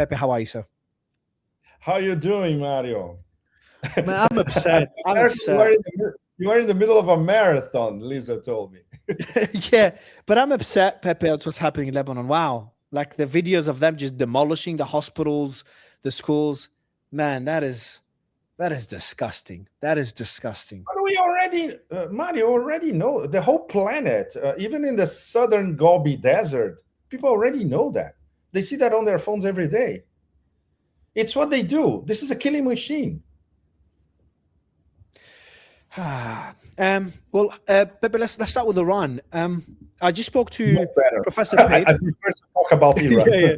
Pepe, how are you, sir? How you doing, Mario? Man, I'm upset. I'm Apparently upset. You are in the middle of a marathon, Lisa told me. Yeah, but I'm upset, Pepe, at what's happening in Lebanon. Wow. Like the videos of them just demolishing the hospitals, the schools. Man, that is disgusting. That is disgusting. But we already, Mario, already know the whole planet, even in the southern Gobi Desert, people already know that. They see that on their phones every day. It's what they do. This is a killing machine. Well, Pepe, let's start with Iran. I just spoke to No better. Professor Pape. I prefer to talk about Iran. Yeah.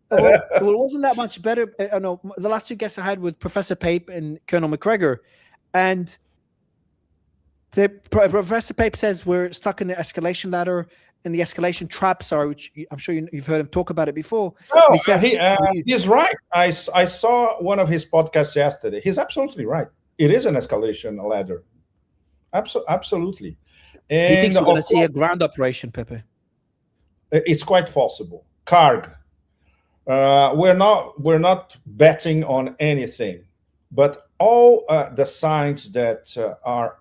Well, it wasn't that much better. No, the last two guests I had with Professor Pape and Colonel McGregor, and Professor Pape says we're stuck in the escalation ladder, and the escalation traps are, which I'm sure you've heard him talk about it before. No, He says, he's right. I saw one of his podcasts yesterday. He's absolutely right. It is an escalation ladder. Absolutely. And he thinks we're going to see a ground operation, Pepe. It's quite possible. Karg. We're not betting on anything, but all the signs that are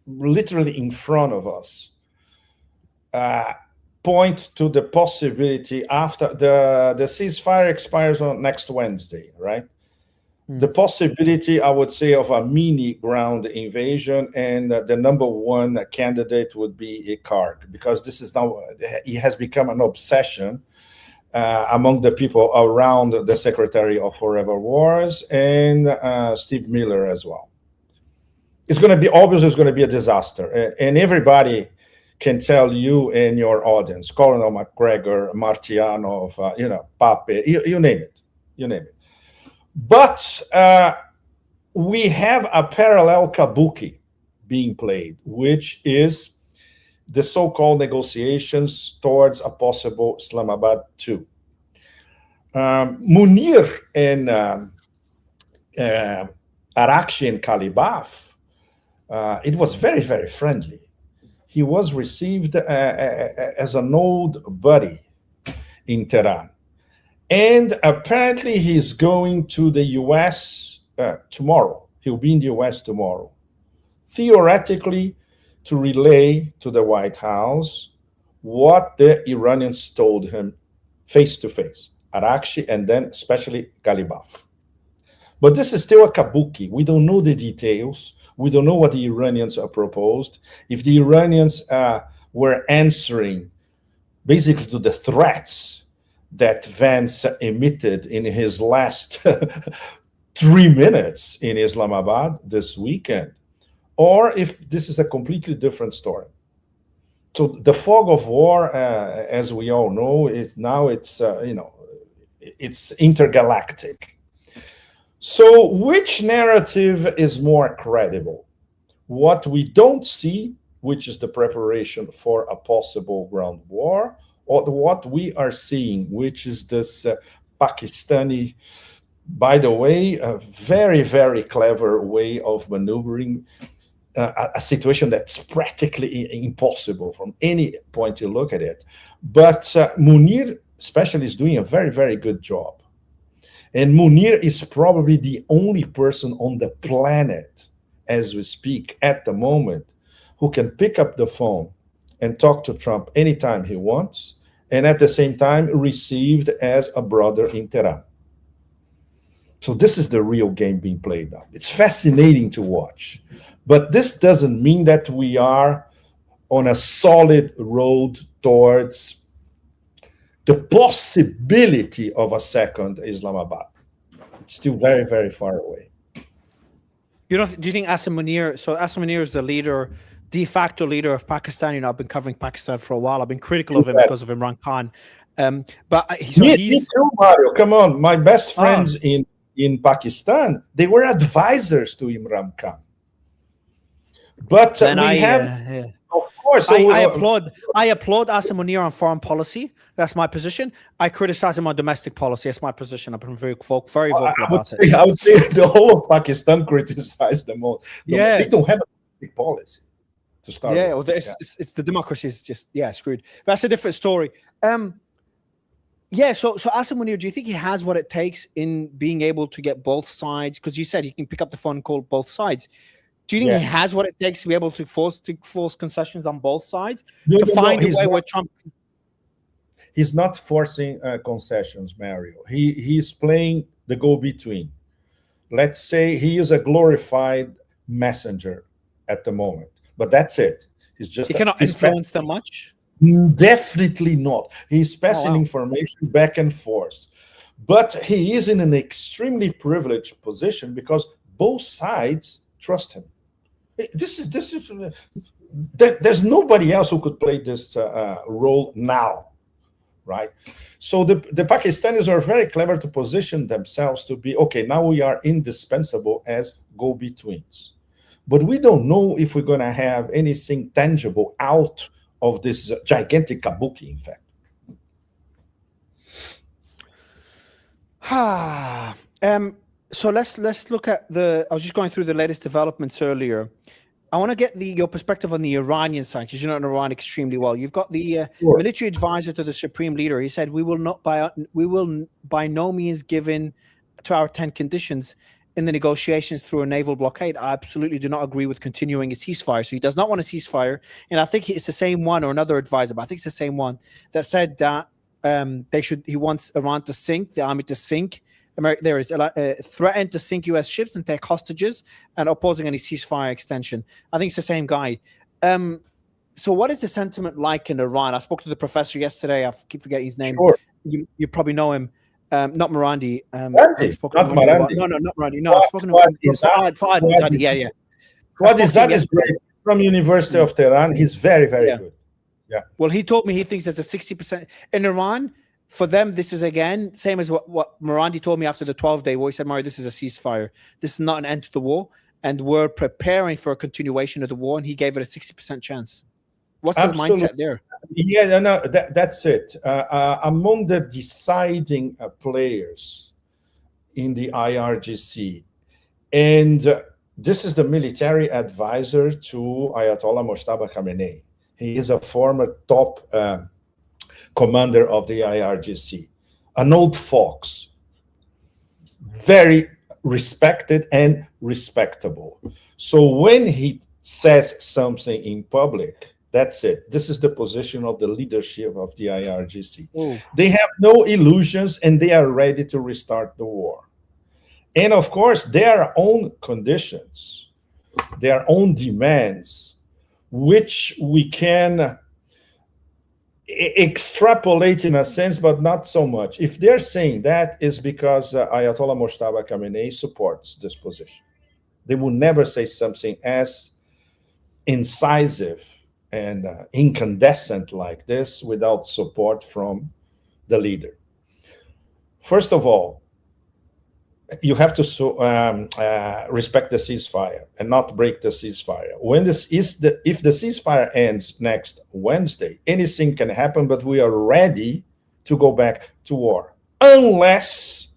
literally in front of us point to the possibility after the ceasefire expires on next Wednesday, right? The possibility, I would say, of a mini ground invasion, and the number one candidate would be a Karg, because this is now, it has become an obsession among the people around the Secretary of Forever Wars and Steve Miller as well. It's going to be, obviously, it's going to be a disaster. And everybody can tell you and your audience, Colonel McGregor, Martianov, Pape, you name it. You name it. But we have a parallel kabuki being played, which is the so-called negotiations towards a possible Islamabad II. Munir and Arakshi and Kalibaf, it was very, very friendly. He was received as an old buddy in Tehran. And apparently he's going to the US tomorrow. He'll be in the US tomorrow. Theoretically, to relay to the White House what the Iranians told him face to face, Arakshi, and then especially Galibaf. But this is still a kabuki. We don't know the details. We don't know what the Iranians are proposed. If the Iranians were answering basically to the threats that Vance emitted in his last 3 minutes in Islamabad this weekend, or if this is a completely different story. So the fog of war, as we all know, is now it's intergalactic. So which narrative is more credible? What we don't see, which is the preparation for a possible ground war, or what we are seeing, which is this Pakistani, by the way, a very, very clever way of maneuvering a situation that's practically impossible from any point you look at it. But Munir especially is doing a very, very good job. And Munir is probably the only person on the planet, as we speak at the moment, who can pick up the phone and talk to Trump anytime he wants, and at the same time received as a brother in Tehran. So this is the real game being played now. It's fascinating to watch. But this doesn't mean that we are on a solid road towards the possibility of a second Islamabad. It's still very, very far away. Do you think Asim Munir, so Asim Munir is the leader, de facto leader of Pakistan? I've been covering Pakistan for a while. I've been critical of him because of Imran Khan. Me too, Mario. Come on. My best friends in Pakistan, they were advisors to Imran Khan. But of course, I applaud Asim Munir on foreign policy. That's my position. I criticize him on domestic policy. That's my position. I've been very vocal about it. I would say the whole of Pakistan criticized them all. Yeah, they don't have a domestic policy to start. Yeah, well, it's the democracy is just screwed. But that's a different story. Yeah, so Asim Munir, do you think he has what it takes in being able to get both sides? Because you said he can pick up the phone and call both sides. Do you think he Yes. has what it takes to be able to force concessions on both sides No, to no, no, find a way where Trump? he's not forcing concessions, Mario. He's playing the go-between. Let's say he is a glorified messenger at the moment, but that's it. He's just He cannot influence them much. definitely not. He's passing Oh, wow. information back and forth, but he is in an extremely privileged position because both sides trust him. There's nobody else who could play this role now, right? So the Pakistanis are very clever to position themselves to be, okay, now we are indispensable as go-betweens. But we don't know if we're going to have anything tangible out of this gigantic kabuki, in fact. So let's look at I was just going through the latest developments earlier. I want to get your perspective on the Iranian sanctions. You know Iran extremely well. You've got the military advisor to the supreme leader. He said, we will by no means give in to our 10 conditions in the negotiations through a naval blockade. I absolutely do not agree with continuing a ceasefire. So he does not want a ceasefire. And I think it's the same one, or another advisor, but I think it's the same one, that said that he wants Iran to sink, the army to sink. There is threatened to sink U.S. ships and take hostages, and opposing any ceasefire extension. I think it's the same guy. So what is the sentiment like in Iran? I spoke to the professor yesterday. I keep forgetting his name. Sure. You probably know him. Not Marandi. Not Marandi. No, not Marandi. No, I've spoken to him. Fahad Izadi. Yeah. Fahad Izadi is great. From University of Tehran. He's very, very good. Yeah. Well, he told me he thinks there's a 60% in Iran. For them, this is again same as what Marandi told me after the 12-day war. He said, "Mario, this is a ceasefire. This is not an end to the war, and we're preparing for a continuation of the war." And he gave it a 60% chance. What's his mindset there? Yeah, no, that's it. Among the deciding players in the IRGC, and this is the military advisor to Ayatollah Mojtaba Khamenei. He is a former top commander of the IRGC, an old fox, very respected and respectable. So when he says something in public, that's it. This is the position of the leadership of the IRGC. Ooh. They have no illusions and they are ready to restart the war. And of course, their own conditions, their own demands, which we can extrapolate in a sense, but not so much. If they're saying that, is because Ayatollah Mojtaba Khamenei supports this position. They will never say something as incisive and incandescent like this without support from the leader. First of all, you have to respect the ceasefire and not break the ceasefire. If the ceasefire ends next Wednesday, anything can happen, but we are ready to go back to war, unless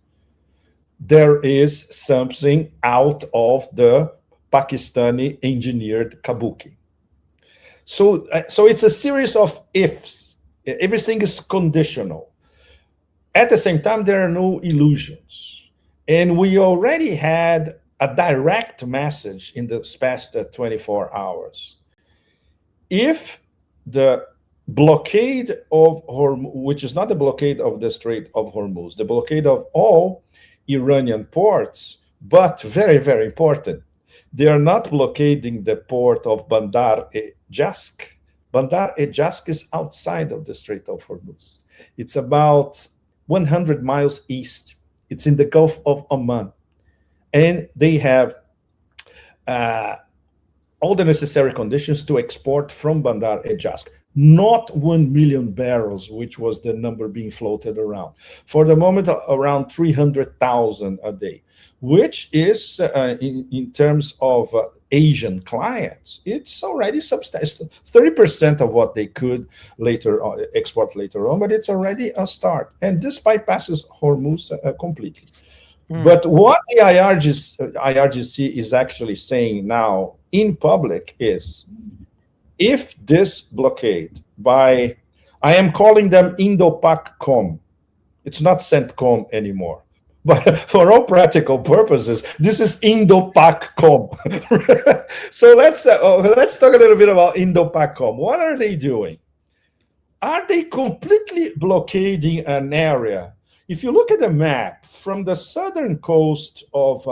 there is something out of the Pakistani engineered kabuki. So it's a series of ifs. Everything is conditional. At the same time, there are no illusions. And we already had a direct message in the past 24 hours. If the blockade of Hormuz, which is not the blockade of the Strait of Hormuz, the blockade of all Iranian ports, but very, very important, they are not blockading the port of Bandar-e-Jask. Bandar-e-Jask is outside of the Strait of Hormuz. It's about 100 miles east. It's in the Gulf of Oman. And they have all the necessary conditions to export from Bandar-e-Jask. Not 1 million barrels, which was the number being floated around. For the moment, around 300,000 a day, which is, in terms of Asian clients, it's already substantial. 30% of what they could export later on, but it's already a start. And this bypasses Hormuz completely. But what the IRGC is actually saying now in public is, if this blockade by, I am calling them Indo-Pac-Com, It's not CENTCOM anymore. But for all practical purposes, this is Indo-PAC-COM. So let's talk a little bit about Indo-PAC-COM. What are they doing? Are they completely blockading an area? If you look at the map from the southern coast of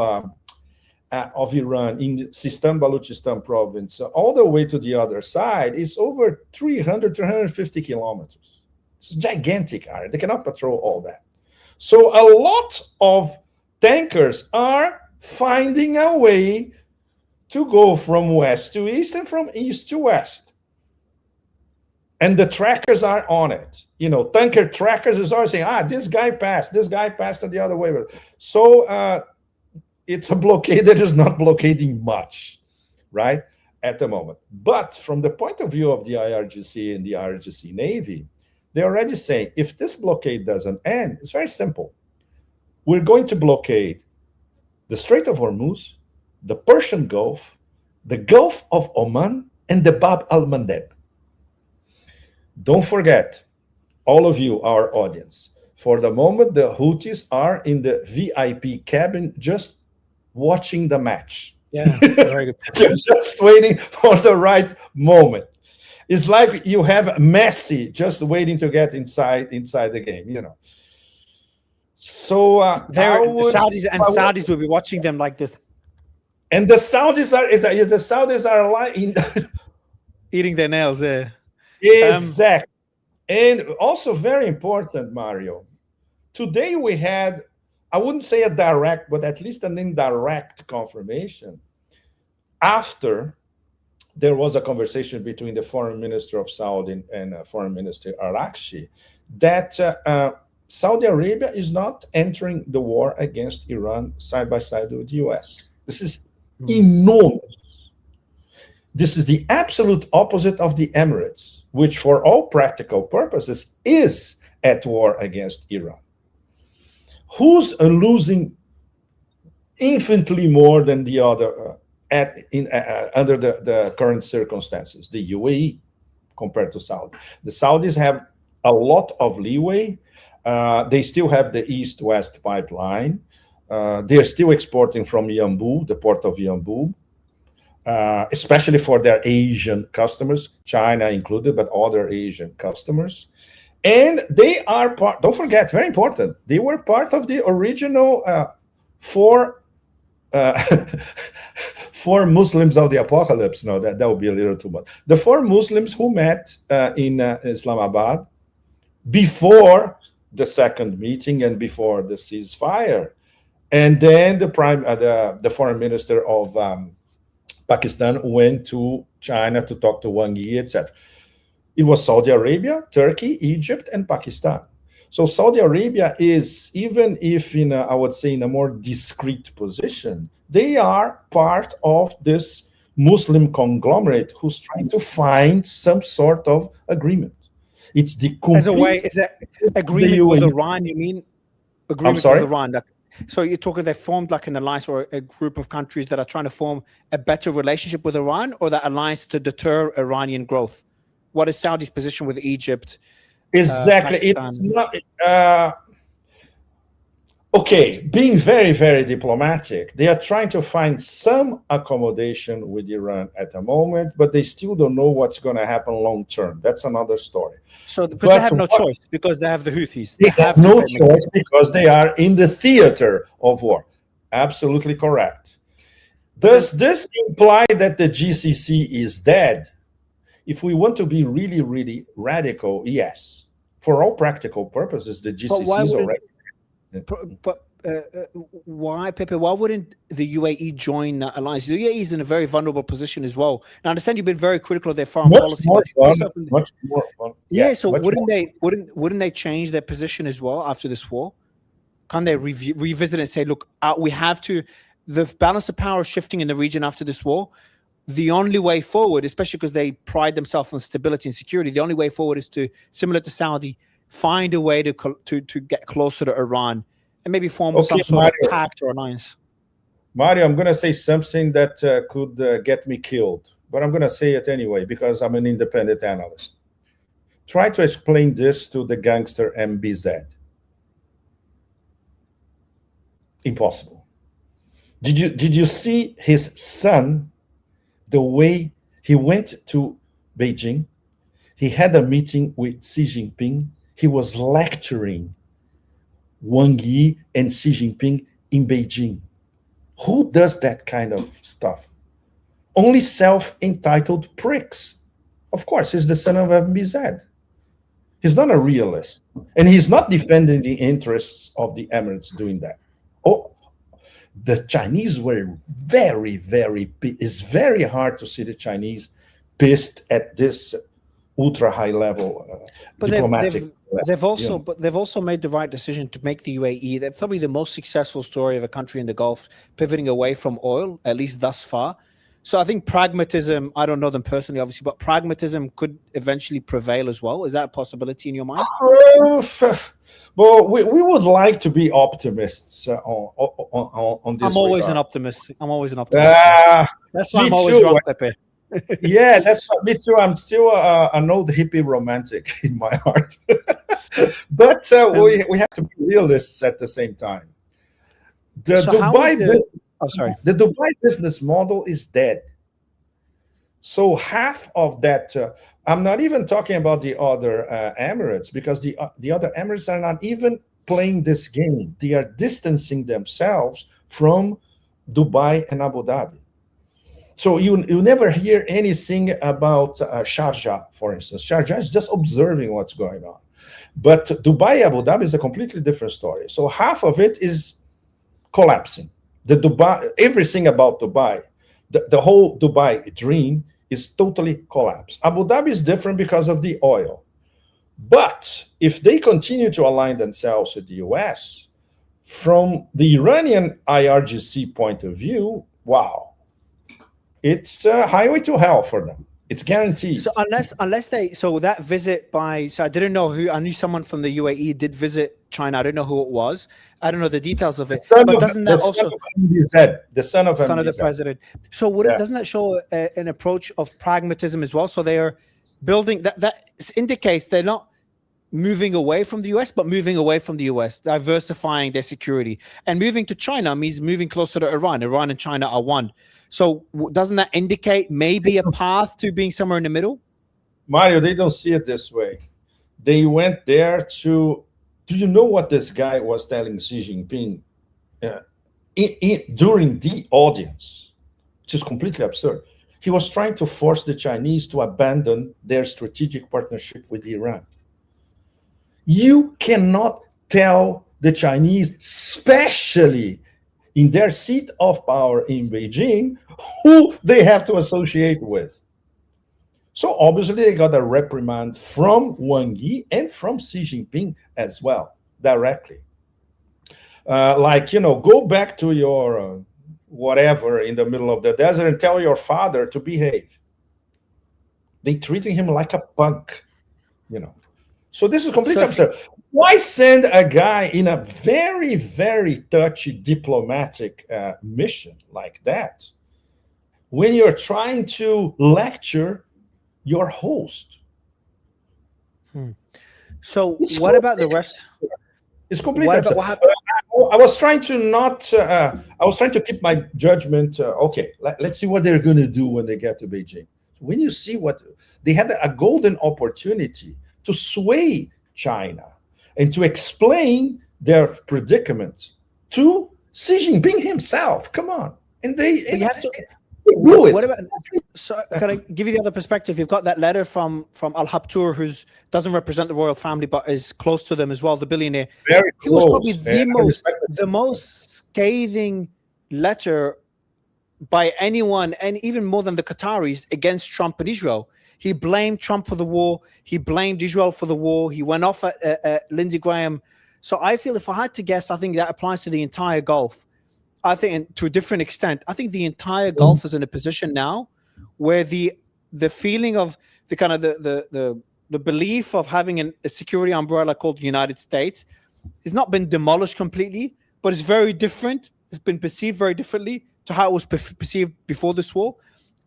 Iran in Sistan Baluchistan province all the way to the other side, is over 350 kilometers. It's a gigantic area. They cannot patrol all that. So a lot of tankers are finding a way to go from west to east and from east to west. And the trackers are on it. You know, tanker trackers is always saying, this guy passed the other way. So it's a blockade that is not blockading much, right, at the moment. But from the point of view of the IRGC and the IRGC Navy, they're already saying, if this blockade doesn't end, it's very simple. We're going to blockade the Strait of Hormuz, the Persian Gulf, the Gulf of Oman, and the Bab al-Mandeb. Don't forget, all of you, our audience, for the moment, the Houthis are in the VIP cabin just watching the match. Yeah, very good. Just waiting for the right moment. It's like you have Messi just waiting to get inside the game, you know. So Saudis will be watching them like this. And the Saudis are eating their nails there. Exactly. And also very important, Mario. Today we had, I wouldn't say a direct, but at least an indirect confirmation after there was a conversation between the foreign minister of Saudi and foreign minister Arakshi that Saudi Arabia is not entering the war against Iran side by side with the US. This is enormous. This is the absolute opposite of the Emirates, which for all practical purposes is at war against Iran. Who's losing infinitely more than the other under the current circumstances? The UAE compared to Saudi. The Saudis have a lot of leeway. They still have the east-west pipeline. They're still exporting from Yanbu, the port of Yanbu, especially for their Asian customers, China included, but other Asian customers. And they are part, don't forget, very important, they were part of the original four Muslims of the apocalypse. No, that would be a little too much. The four Muslims who met in Islamabad before the second meeting and before the ceasefire. And then the foreign minister of Pakistan went to China to talk to Wang Yi, etc. It was Saudi Arabia, Turkey, Egypt, and Pakistan. So Saudi Arabia is, even if I would say in a more discreet position, they are part of this Muslim conglomerate who's trying to find some sort of agreement. It's the complete... Is that agreement with Iran, you mean? Agreement with Iran. So you're talking they formed like an alliance or a group of countries that are trying to form a better relationship with Iran, or that alliance to deter Iranian growth? What is Saudi's position with Egypt? Exactly. It's not... okay, being very, very diplomatic, they are trying to find some accommodation with Iran at the moment, but they still don't know what's going to happen long term. That's another story. So but they have no choice because they have the Houthis. They have no choice because they are in the theater of war. Absolutely correct. Does this imply that the GCC is dead? If we want to be really, really radical, yes. For all practical purposes, the GCC is already... But why, Pepe? Why wouldn't the UAE join that alliance? The UAE is in a very vulnerable position as well. Now, I understand you've been very critical of their foreign policy. Much more fun. Yeah, so wouldn't they change their position as well after this war? Can they revisit and say, look, we have to... The balance of power is shifting in the region after this war. The only way forward, especially because they pride themselves on stability and security, the only way forward is to, similar to Saudi, find a way to get closer to Iran and maybe form some sort of pact or alliance. Mario, I'm going to say something that could get me killed, but I'm going to say it anyway because I'm an independent analyst. Try to explain this to the gangster MBZ. Impossible. Did you see his son, the way he went to Beijing? He had a meeting with Xi Jinping. He was lecturing Wang Yi and Xi Jinping in Beijing. Who does that kind of stuff? Only self-entitled pricks. Of course, he's the son of MBZ. He's not a realist. And he's not defending the interests of the Emirates doing that. Oh, the Chinese were very, very, it's very hard to see the Chinese pissed at this ultra high level diplomatic. They've also made the right decision to make the UAE. They're probably the most successful story of a country in the Gulf pivoting away from oil, at least thus far. So I think pragmatism, I don't know them personally, obviously, but pragmatism could eventually prevail as well. Is that a possibility in your mind? Well, we would like to be optimists on this. I'm always an optimist. That's why I'm always wrong, Pepe. Yeah, that's me too. I'm still an old hippie romantic in my heart. But we have to be realists at the same time. The Dubai business model is dead. So half of that, I'm not even talking about the other Emirates, because the other Emirates are not even playing this game. They are distancing themselves from Dubai and Abu Dhabi. So you never hear anything about Sharjah, for instance. Sharjah is just observing what's going on. But Dubai, Abu Dhabi is a completely different story. So half of it is collapsing. Everything about Dubai, the whole Dubai dream is totally collapsed. Abu Dhabi is different because of the oil. But if they continue to align themselves with the US, from the Iranian IRGC point of view, wow. It's a highway to hell for them. It's guaranteed. So that visit so I didn't know who, I knew someone from the UAE did visit China. I don't know who it was. I don't know the details of it. The son of the president. So doesn't that show an approach of pragmatism as well? So they are building, that indicates they're not moving away from the US, but moving away from the US, diversifying their security. And moving to China means moving closer to Iran. Iran and China are one. So doesn't that indicate maybe a path to being somewhere in the middle? Mario, they don't see it this way. They went there to... Do you know what this guy was telling Xi Jinping during the audience? Which is completely absurd. He was trying to force the Chinese to abandon their strategic partnership with Iran. You cannot tell the Chinese, especially in their seat of power in Beijing, who they have to associate with. So obviously they got a reprimand from Wang Yi and from Xi Jinping as well, directly. Go back to your whatever in the middle of the desert and tell your father to behave. They treating him like a punk, So this is completely absurd. Why send a guy in a very, very touchy diplomatic mission like that when you're trying to lecture your host? So what about the rest? It's completely absurd. I was trying to keep my judgment. Okay, let's see what they're going to do when they get to Beijing. When you see what they had, a golden opportunity to sway China and to explain their predicament to Xi Jinping himself. Come on. And they do it. What about, so can I give you the other perspective? You've got that letter from Al Habtoor, who doesn't represent the royal family, but is close to them as well, the billionaire. Very close. He was probably the most scathing letter by anyone, and even more than the Qataris, against Trump and Israel. He blamed Trump for the war. He blamed Israel for the war. He went off at Lindsey Graham. So I feel, if I had to guess, I think that applies to the entire Gulf. I think, and to a different extent, I think the entire Gulf is in a position now where the feeling of the kind of the belief of having a security umbrella called the United States has not been demolished completely, but it's very different. It's been perceived very differently to how it was perceived before this war.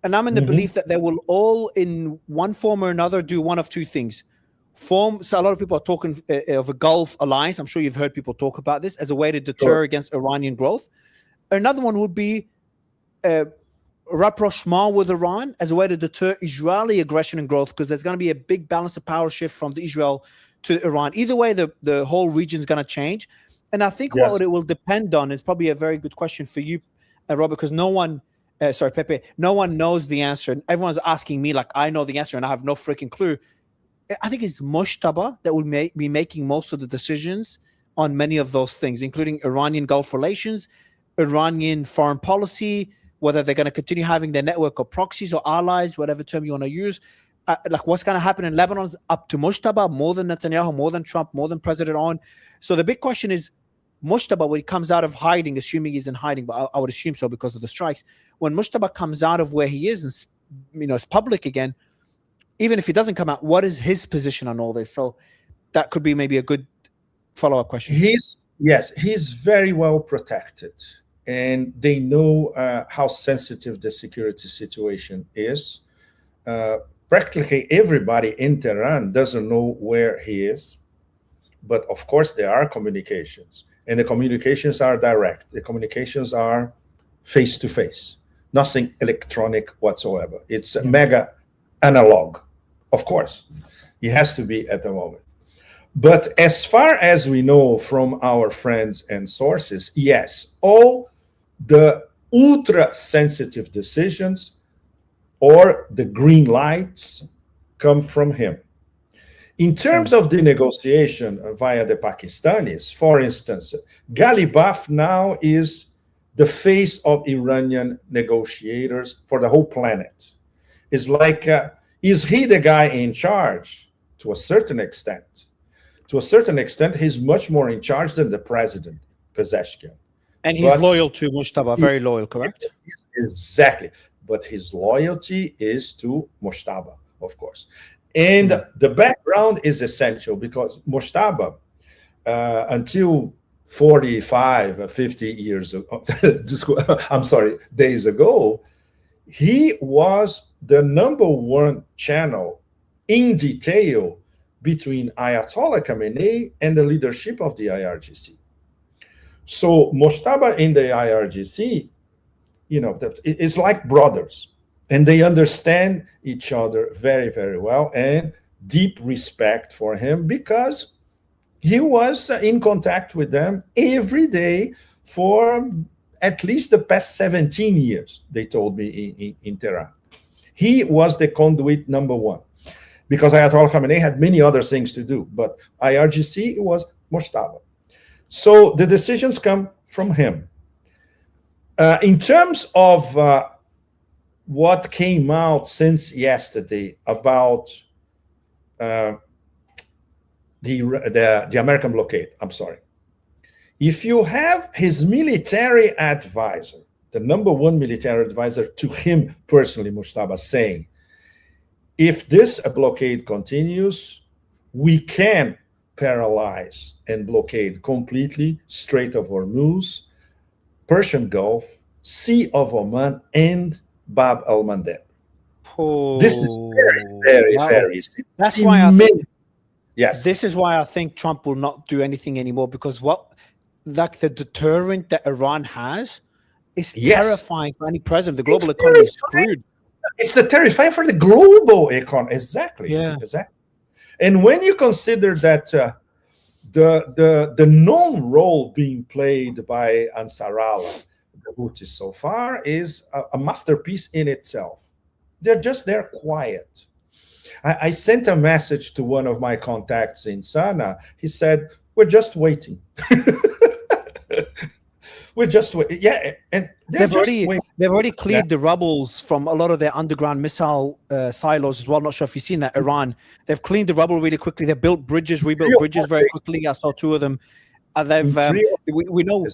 And I'm in the belief that they will all, in one form or another, do one of two things. form. So a lot of people are talking of a Gulf alliance. I'm sure you've heard people talk about this as a way to deter against Iranian growth. Another one would be rapprochement with Iran as a way to deter Israeli aggression and growth, because there's going to be a big balance of power shift from the Israel to Iran. Either way, the whole region is going to change. And I think what it will depend on is probably a very good question for you, Robert, because no one, Pepe, no one knows the answer. And everyone's asking me like I know the answer and I have no freaking clue. I think it's Mujtaba that will be making most of the decisions on many of those things, including Iranian Gulf relations, Iranian foreign policy, whether they're going to continue having their network of proxies or allies, whatever term you want to use. Like what's going to happen in Lebanon is up to Mujtaba, more than Netanyahu, more than Trump, more than President On. So the big question is, Mujtaba, when he comes out of hiding, assuming he's in hiding, but I would assume so because of the strikes, when Mujtaba comes out of where he is and it's public again, even if he doesn't come out, what is his position on all this? So that could be maybe a good follow-up question. He's very well protected, and they know how sensitive the security situation is. Practically everybody in Tehran doesn't know where he is, but of course there are communications, and the communications are direct. The communications are face-to-face, nothing electronic whatsoever. It's mega analog, of course. He has to be at the moment. But as far as we know from our friends and sources, yes, all the ultra-sensitive decisions or the green lights come from him. In terms of the negotiation via the Pakistanis, for instance, Ghalibaf now is the face of Iranian negotiators for the whole planet. It's like, is he the guy in charge? To a certain extent. To a certain extent, he's much more in charge than the president, Pezeshkian. And he's loyal to Mujtaba, very loyal, correct? Exactly. But his loyalty is to Mujtaba, of course. And the background is essential because Mujtaba, until 45, 50 years ago, days ago, he was the #1 channel in detail between Ayatollah Khamenei and the leadership of the IRGC. So Mujtaba in the IRGC, it's like brothers, and they understand each other very, very well, and deep respect for him because he was in contact with them every day for at least the past 17 years, they told me in Tehran. He was the conduit #1 because Ayatollah Khamenei had many other things to do, but IRGC was Mujtaba. So the decisions come from him. In terms of what came out since yesterday about the American blockade, if you have his military advisor, the #1 military advisor to him personally, Mujtaba, saying, if this blockade continues, we can paralyze and blockade completely Strait of Hormuz, Persian Gulf, Sea of Oman, and Bab el-Mandeb. This is very, very, very. That's why I think. Yes. This is why I think Trump will not do anything anymore, because the deterrent that Iran has is terrifying for any president. The global economy is screwed. It's terrifying for the global economy. Exactly. Yeah. Exactly. And when you consider that the known role being played by Ansarallah, the Houthis so far, is a masterpiece in itself. They're just there quiet. I sent a message to one of my contacts in Sana. He said, we're just waiting. We're just waiting. Yeah, and they've already cleared the rubbles from a lot of their underground missile silos as well. Not sure if you've seen that. Iran, they've cleaned the rubble really quickly. They built bridges, rebuilt bridges very quickly. I saw 2 of them. We know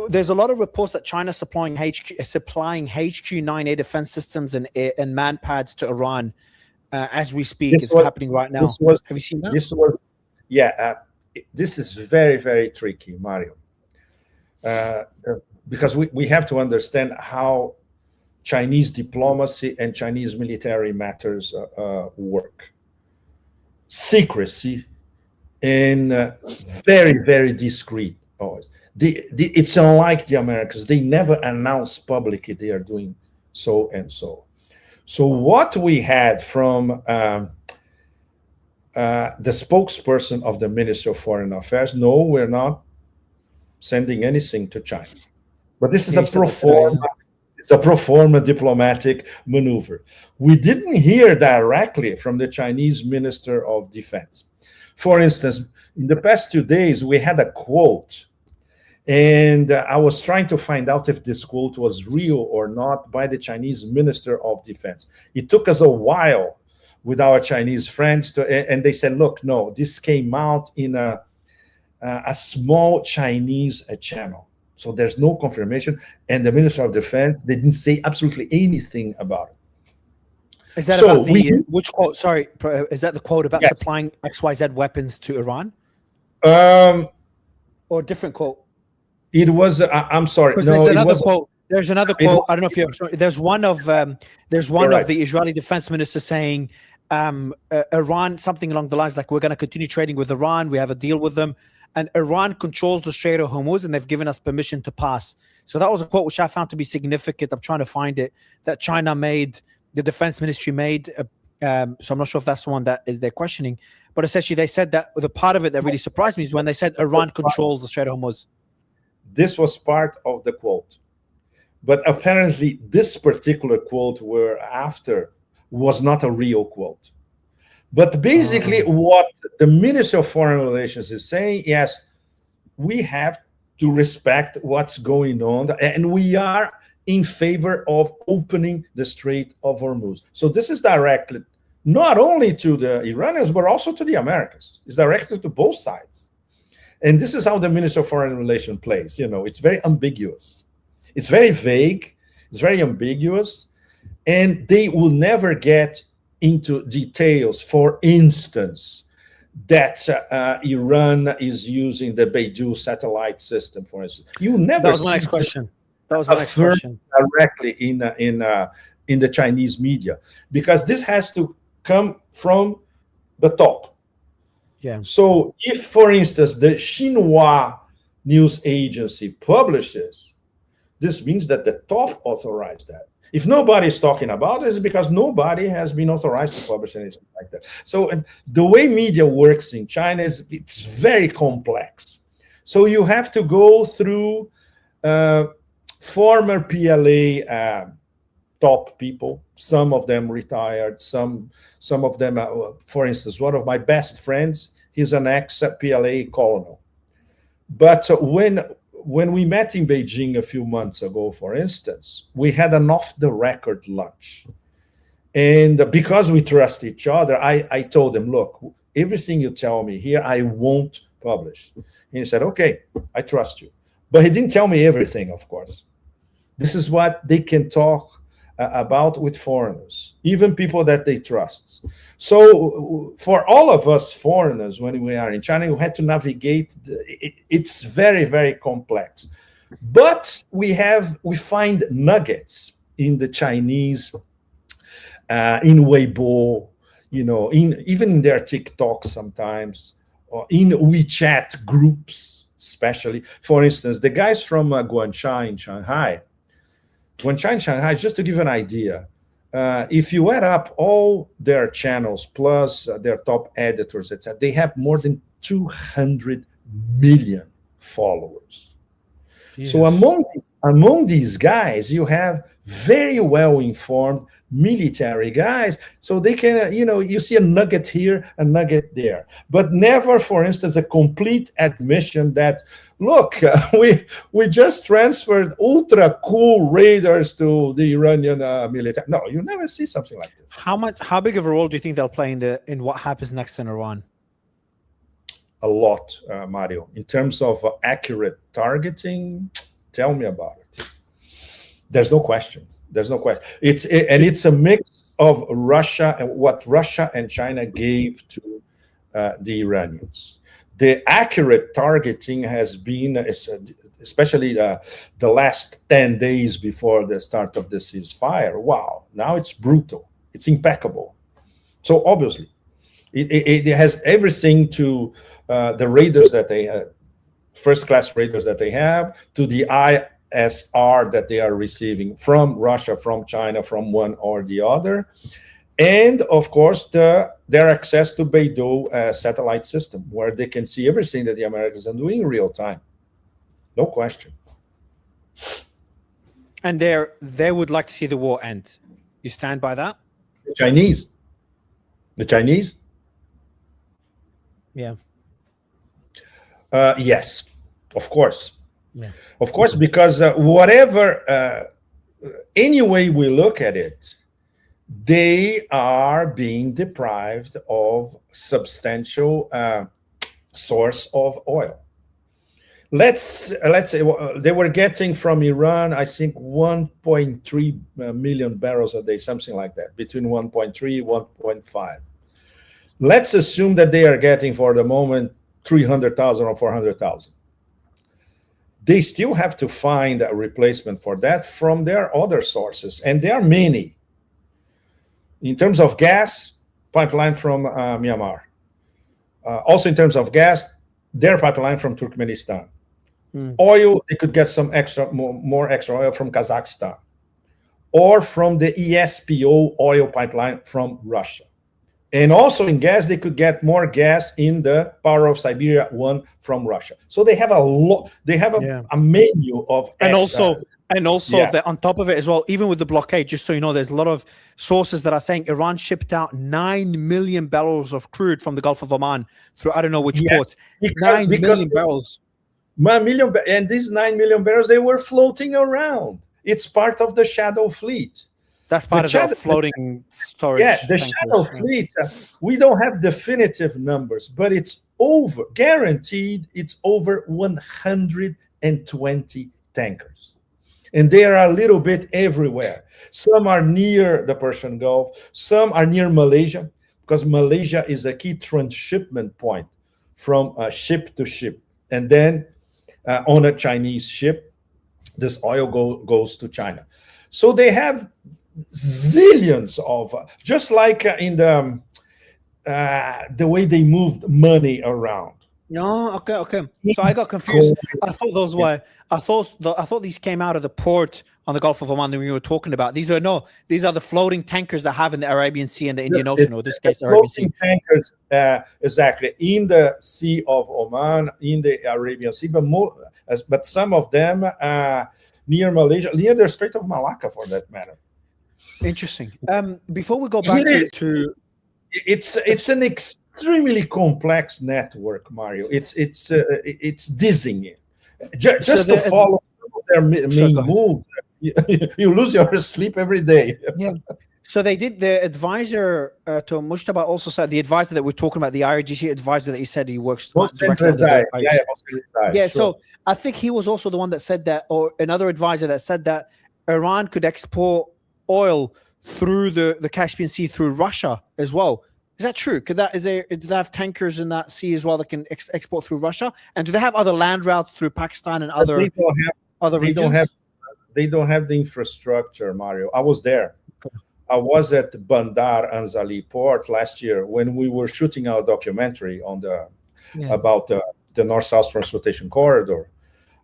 there's a lot of reports that China's supplying HQ-9A defense systems and man pads to Iran as we speak. It's happening right now. Have you seen that? This is very, very tricky, Mario. Because we have to understand how Chinese diplomacy and Chinese military matters work. secrecy and very, very discreet always. It's unlike the Americans. They never announce publicly they are doing so and so. So what we had from the spokesperson of the Ministry of Foreign Affairs, no, we're not sending anything to China. But this is a pro forma. It's a pro forma diplomatic maneuver. We didn't hear directly from the Chinese Minister of Defense. For instance, in the past 2 days, we had a quote, and I was trying to find out if this quote was real or not by the Chinese Minister of Defense. It took us a while with our Chinese friends, and they said, look, no, this came out in a small Chinese channel. So there's no confirmation. And the Minister of Defense, they didn't say absolutely anything about it. Is that about the, which quote, sorry, is that the quote about supplying XYZ weapons to Iran? Or a different quote? It was, I'm sorry. No, there's another quote. There's another quote. I don't know if you have, there's one of the Israeli defense minister saying, Iran, something along the lines like, we're going to continue trading with Iran. We have a deal with them. And Iran controls the Strait of Hormuz, and they've given us permission to pass. So that was a quote which I found to be significant. I'm trying to find it, that China made, the defense ministry made. So I'm not sure if that's the one that is they're questioning. But essentially, they said that the part of it that really surprised me is when they said Iran controls the Strait of Hormuz. This was part of the quote. But apparently, this particular quote we're after was not a real quote. But basically, what the Minister of Foreign Relations is saying, yes, we have to respect what's going on, and we are in favor of opening the Strait of Hormuz. So this is directed not only to the Iranians, but also to the Americans. It's directed to both sides. And this is how the Minister of Foreign Relations plays. You know, it's very ambiguous. It's very vague. It's very ambiguous. And they will never get into details, for instance, that Iran is using the Beidou satellite system, for instance. You never. That was my next question. That was my next question. Directly in the Chinese media, because this has to come from the top. Yeah. So if, for instance, the Xinhua news agency publishes, this means that the top authorized that. If nobody is talking about it, it's because nobody has been authorized to publish anything like that. So the way media works in China is it's very complex. So you have to go through former PLA top people. Some of them retired. Some of them, for instance, one of my best friends, he's an ex-PLA colonel. But when we met in Beijing a few months ago, for instance, we had an off-the-record lunch. And because we trust each other, I told him, look, everything you tell me here, I won't publish. And he said, okay, I trust you. But he didn't tell me everything, of course. This is what they can talk about with foreigners, even people that they trust. So for all of us foreigners, when we are in China, we had to navigate. It's very, very complex. But we find nuggets in the Chinese, in Weibo, you know, even in their TikTok sometimes, or in WeChat groups, especially. For instance, the guys from Guansha in Shanghai, just to give you an idea, if you add up all their channels plus their top editors, etc., they have more than 200 million followers. Yes. So among these guys, you have very well-informed military guys, so they can, you see a nugget here, a nugget there, but never, for instance, a complete admission that, look, we just transferred ultra cool radars to the Iranian military. No, you never see something like this. How big of a role do you think they'll play in what happens next in Iran? A lot, Mario. In terms of accurate targeting, tell me about it. There's no question. There's no question. It's a mix of Russia and what Russia and China gave to the Iranians. The accurate targeting has been, especially the last 10 days before the start of the ceasefire. Wow, now it's brutal. It's impeccable. So obviously, It has everything to the radars that they have, first-class radars that they have, to the ISR that they are receiving from Russia, from China, from one or the other, and of course their access to Beidou satellite system, where they can see everything that the Americans are doing in real time. No question. And they would like to see the war end. You stand by that? The Chinese. Yeah. Yes, of course. Yeah. Of course, because whatever, any way we look at it, they are being deprived of substantial source of oil. Let's say they were getting from Iran, I think 1.3 million barrels a day, something like that, between 1.3 1.5. Let's assume that they are getting for the moment 300,000 or 400,000. They still have to find a replacement for that from their other sources, and there are many. In terms of gas, pipeline from Myanmar. Also in terms of gas, their pipeline from Turkmenistan. Oil, they could get some more extra oil from Kazakhstan, or from the ESPO oil pipeline from Russia. And also in gas, they could get more gas in the Power of Siberia one from Russia. So they have a lot. They have a menu of and also that on top of it as well, even with the blockade, just so you know, there's a lot of sources that are saying Iran shipped out 9 million barrels of crude from the Gulf of Oman through I don't know which ports. 9 million barrels. 1 million, and these 9 million barrels, they were floating around. It's part of the shadow fleet. That's part of the floating storage. Yeah, the shadow fleet. We don't have definitive numbers, but it's guaranteed, it's over 120 tankers. And they are a little bit everywhere. Some are near the Persian Gulf. Some are near Malaysia, because Malaysia is a key transshipment point from ship to ship. And then on a Chinese ship, this oil goes to China. So they have zillions of, just like in the way they moved money around. No, okay. So I got confused. I thought those were. I thought these came out of the port on the Gulf of Oman that we were talking about. These are the floating tankers that have in the Arabian Sea and the Indian Ocean, or this case, the Arabian Sea. Tankers, exactly, in the Sea of Oman, in the Arabian Sea, but some of them near Malaysia, near the Strait of Malacca, for that matter. Interesting. Before we go back to it's an extremely complex network, Mario. It's dizzying. Just to follow their main move, you lose your sleep every day. Yeah. So they did. The advisor to Mujtaba also said, the advisor that we're talking about, the IRGC advisor that he said he works directly on the sure. So I think he was also the one that said that, or another advisor that said that Iran could export oil through the Caspian Sea through Russia as well. Is that true? Do they have tankers in that sea as well that can export through Russia? And do they have other land routes through Pakistan and other regions? They don't have the infrastructure, Mario. I was there. I was at Bandar Anzali port last year when we were shooting our documentary on about the North-South Transportation Corridor.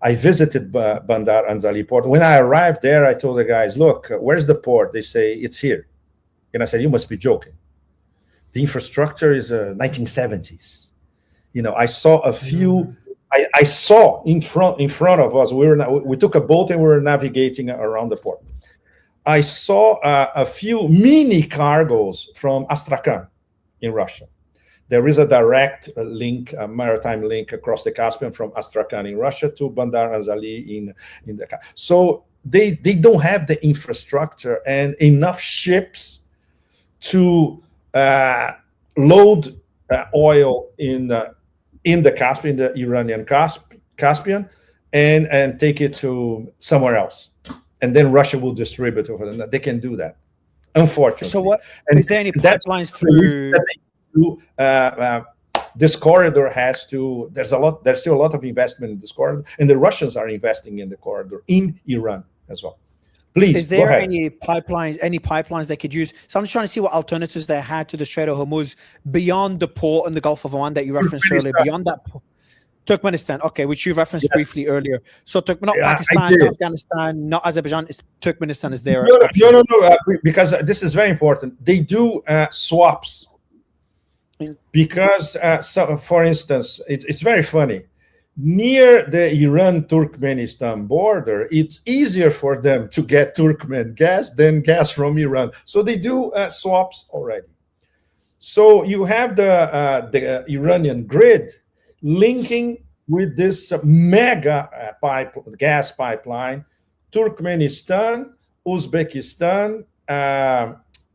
I visited Bandar Anzali port. When I arrived there, I told the guys, look, where's the port? They say, it's here. And I said, you must be joking. The infrastructure is 1970s. I saw a few, I saw in front of us, we took a boat and we were navigating around the port. I saw a few mini cargoes from Astrakhan in Russia. There is a direct link, a maritime link across the Caspian from Astrakhan in Russia to Bandar Anzali in the. So they don't have the infrastructure and enough ships to load oil in the Caspian, the Iranian Caspian, and take it to somewhere else, and then Russia will distribute over them. They can do that, unfortunately. So is there any pipelines through? This corridor has to. There's still a lot of investment in this corridor, and the Russians are investing in the corridor in Iran as well. Please, Is go there ahead. any pipelines they could use? So I'm just trying to see what alternatives they had to the Strait of Hormuz beyond the port in the Gulf of Oman that you referenced earlier. Beyond that, Turkmenistan, okay, which you referenced Yes. briefly earlier. So not Yeah, I Pakistan, did. not Afghanistan, not Azerbaijan. It's Turkmenistan is their No, option. because this is very important. They do swaps. Because, so, for instance, it's very funny. Near the Iran-Turkmenistan border, it's easier for them to get Turkmen gas than gas from Iran. So they do swaps already. So you have the Iranian grid linking with this mega gas pipeline, Turkmenistan, Uzbekistan,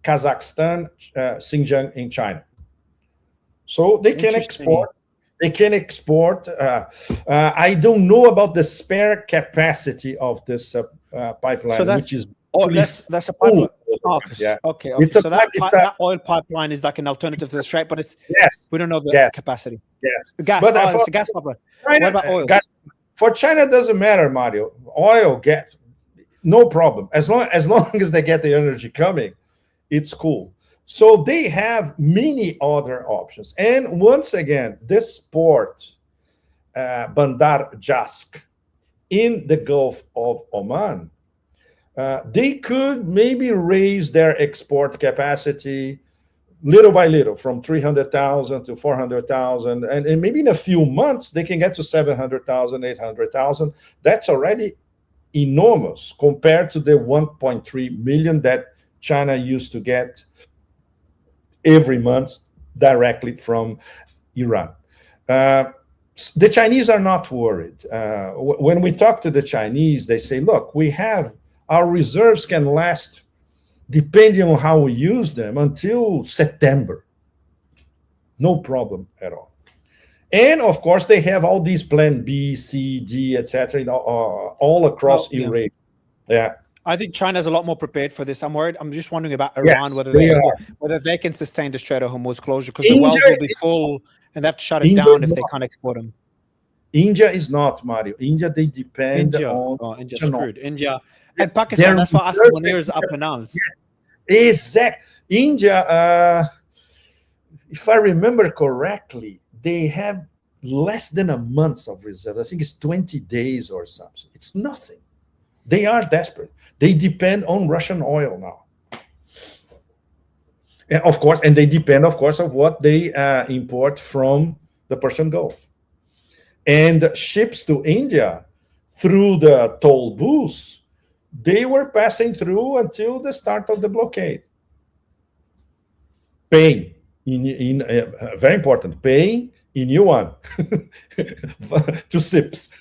Kazakhstan, Xinjiang in China. So they can export. They can export. I don't know about the spare capacity of this pipeline, so which is that's a pipeline. Oh, yeah. Okay. It's So that oil pipeline is like an alternative to the Strait, but it's yes, we don't know the capacity. Yes, Gas. It's a gas pipeline. China, What about oil? For China, it doesn't matter, Mario. Oil, gas, no problem. As long as they get the energy coming, it's cool. So they have many other options. And once again, this port, Bandar Jask, in the Gulf of Oman, they could maybe raise their export capacity little by little from 300,000 to 400,000. And maybe in a few months, they can get to 700,000, 800,000. That's already enormous compared to the 1.3 million that China used to get every month directly from Iran. The Chinese are not worried. When we talk to the Chinese, they say, look, our reserves can last, depending on how we use them, until September. No problem at all. And of course, they have all these plan B, C, D, etc., all across Eurasia. Yeah. I think China's a lot more prepared for this. I'm worried. I'm just wondering about Iran, yes, whether they can sustain the Strait of Hormuz closure, because the wells will be full and they have to shut it down if they can't export them. India is not, Mario. India, they depend on India's screwed. India and Pakistan. That's why Hassan Munir is up in arms. Yeah. Exactly. India, if I remember correctly, they have less than a month of reserve. I think it's 20 days or something. It's nothing. They are desperate. They depend on Russian oil now. And of course, and they depend, of course, of what they import from the Persian Gulf. And ships to India through the toll booths, they were passing through until the start of the blockade. Paying, very important, paying in yuan to SIPs.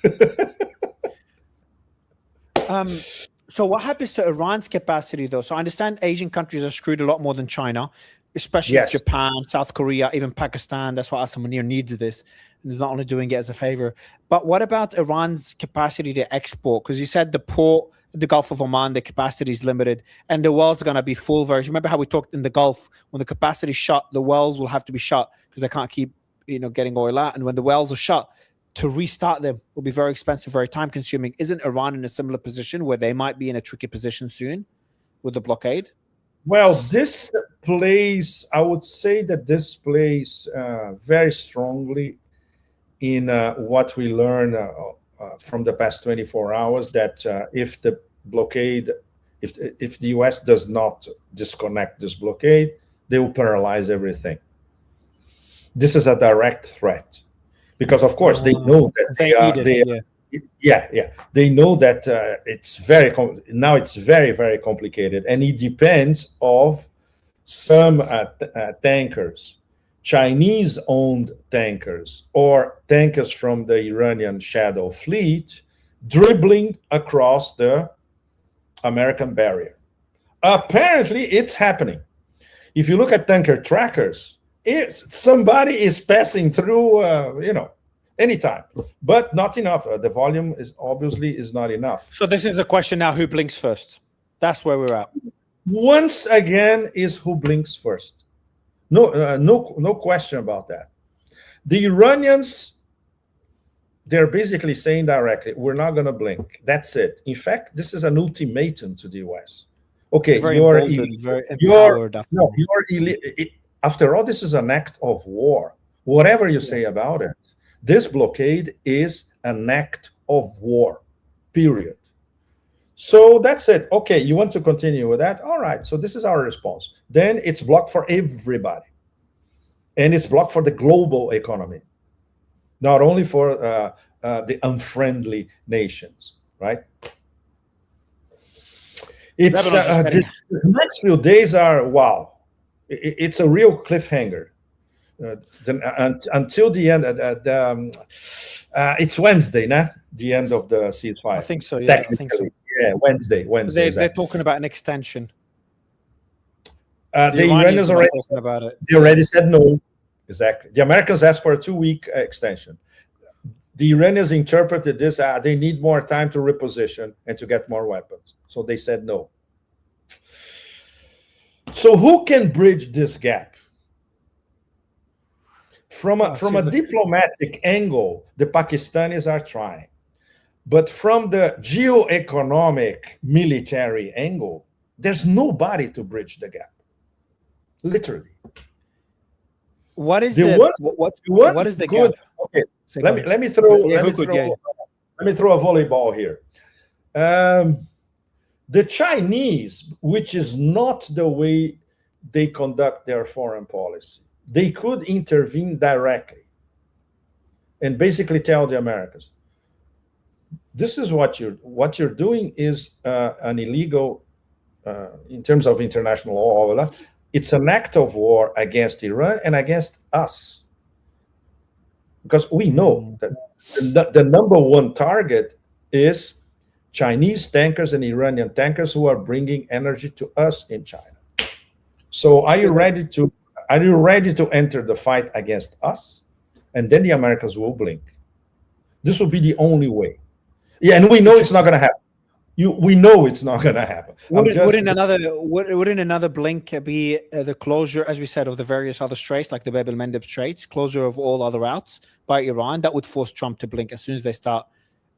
So what happens to Iran's capacity, though? So I understand Asian countries are screwed a lot more than China, especially Japan, South Korea, even Pakistan. That's why Hassan Munir needs this. And he's not only doing it as a favor. But what about Iran's capacity to export? Because you said the port, the Gulf of Oman, the capacity is limited, and the wells are going to be full. Remember how we talked in the Gulf, when the capacity is shut, the wells will have to be shut because they can't keep, getting oil out. And when the wells are shut, to restart them will be very expensive, very time consuming. Isn't Iran in a similar position where they might be in a tricky position soon with the blockade? Well, this plays, I would say that this plays very strongly in what we learn from the past 24 hours, that if the blockade, if the US does not disconnect this blockade, they will paralyze everything. This is a direct threat. Because of course they know that they know that it's very, very complicated, and it depends of some tankers, Chinese-owned tankers, or tankers from the Iranian shadow fleet dribbling across the American barrier. Apparently, it's happening. If you look at tanker trackers, somebody is passing through, anytime, but not enough. The volume is obviously not enough. So this is a question now: who blinks first? That's where we're at. Once again, is who blinks first? No question about that. The Iranians they're basically saying directly, we're not going to blink. That's it. In fact, this is an ultimatum to the US. Okay, Very you're emboldened, very empowered. after all, this is an act of war. Whatever you say about it, this blockade is an act of war, period. So that's it. Okay, you want to continue with that? All right, so this is our response. Then it's blocked for everybody. And it's blocked for the global economy, not only for the unfriendly nations, right? It's the next few days are, wow. It's a real cliffhanger. Until the end, it's Wednesday, nah? The end of the ceasefire. I think so, yeah. I think so. Yeah, Wednesday. They're talking about an extension. The Iranians already said no. Exactly. The Americans asked for a 2-week extension. The Iranians interpreted this, they need more time to reposition and to get more weapons. So they said no. So who can bridge this gap? From a diplomatic angle, the Pakistanis are trying. But from the geoeconomic military angle, there's nobody to bridge the gap. Literally. What is what is the gap? Okay, let me throw a volleyball here. The Chinese, which is not the way they conduct their foreign policy, they could intervene directly and basically tell the Americans, this is what you're doing is an illegal, in terms of international law, it's an act of war against Iran and against us. Because we know that the number one target is Chinese tankers and Iranian tankers who are bringing energy to us in China. So are you ready to enter the fight against us? And then the Americans will blink. This will be the only way. Yeah, and we know it's not going to happen. We know it's not going to happen. Wouldn't another blink be the closure, as we said, of the various other straits, like the Bab el-Mandeb Straits, closure of all other routes by Iran? That would force Trump to blink as soon as they start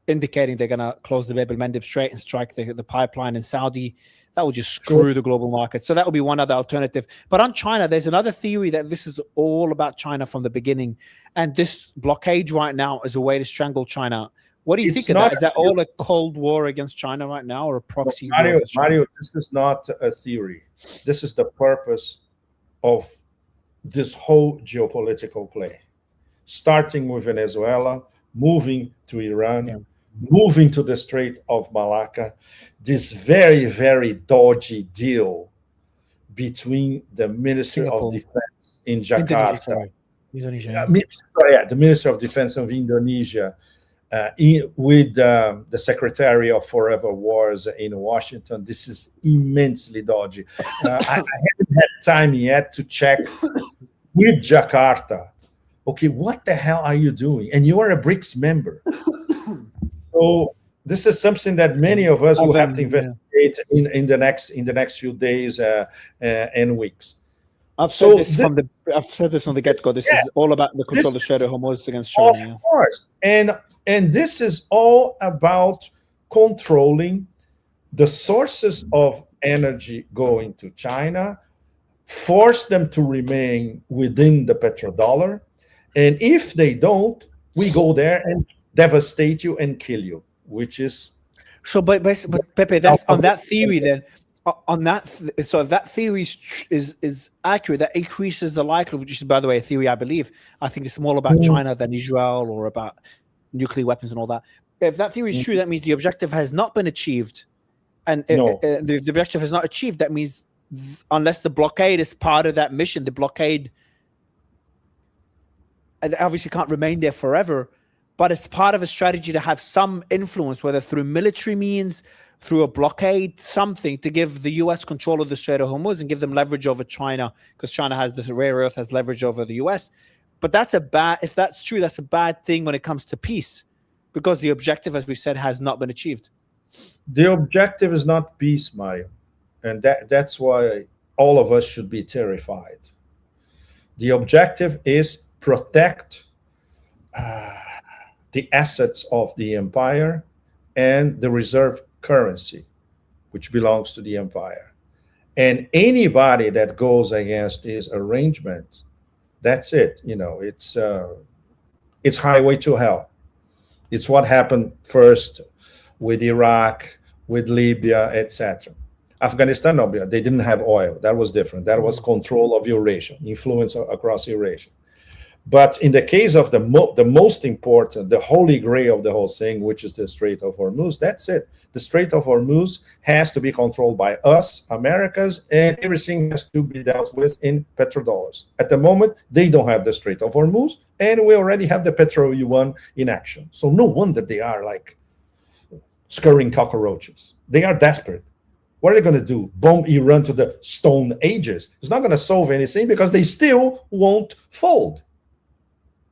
indicating they're going to close the Bab el-Mandeb Strait and strike the pipeline in Saudi. That would just screw the global market. So that would be one other alternative. But on China, there's another theory that this is all about China from the beginning. And this blockade right now is a way to strangle China. What do you think of that? Is that all a Cold War against China right now, or a proxy war? Mario, this is not a theory. This is the purpose of this whole geopolitical play. Starting with Venezuela, moving to Iran, moving to the Strait of Malacca, this very, very dodgy deal between the Ministry of Defense in Jakarta, the Ministry of Defense of Indonesia, with the Secretary of Forever Wars in Washington. This is immensely dodgy. I haven't had time yet to check with Jakarta. Okay, what the hell are you doing? And you are a BRICS member. So this is something that many of us will have to investigate in the next few days and weeks. I've said this from the get-go. This is all about the control of the Strait of Hormuz against China. Of course. And this is all about controlling the sources of energy going to China, force them to remain within the petrodollar. And if they don't, we go there and devastate you and kill you, which is... So, but Pepe, that's on that theory then. So if that theory is accurate, that increases the likelihood, which is, by the way, a theory I believe. I think it's more about China than Israel or about nuclear weapons and all that. If that theory is true, that means the objective has not been achieved. And if the objective is not achieved, that means unless the blockade is part of that mission, the blockade obviously can't remain there forever, but it's part of a strategy to have some influence, whether through military means, through a blockade, something to give the US control of the Strait of Hormuz and give them leverage over China, because China has the rare earth, has leverage over the US. But if that's true, that's a bad thing when it comes to peace, because the objective, as we said, has not been achieved. The objective is not peace, Mario. And that's why all of us should be terrified. The objective is protect the assets of the empire and the reserve currency, which belongs to the empire. And anybody that goes against this arrangement, that's it. It's highway to hell. It's what happened first with Iraq, with Libya, etc. Afghanistan, no, they didn't have oil. That was different. That was control of Eurasia, influence across Eurasia. But in the case of the most important, the holy grail of the whole thing, which is the Strait of Hormuz, that's it. The Strait of Hormuz has to be controlled by us, Americans, and everything has to be dealt with in petrodollars. At the moment, they don't have the Strait of Hormuz, and we already have the petro yuan in action. So no wonder they are like scurrying cockroaches. They are desperate. What are they going to do? Bomb Iran to the Stone Ages? It's not going to solve anything because they still won't fold.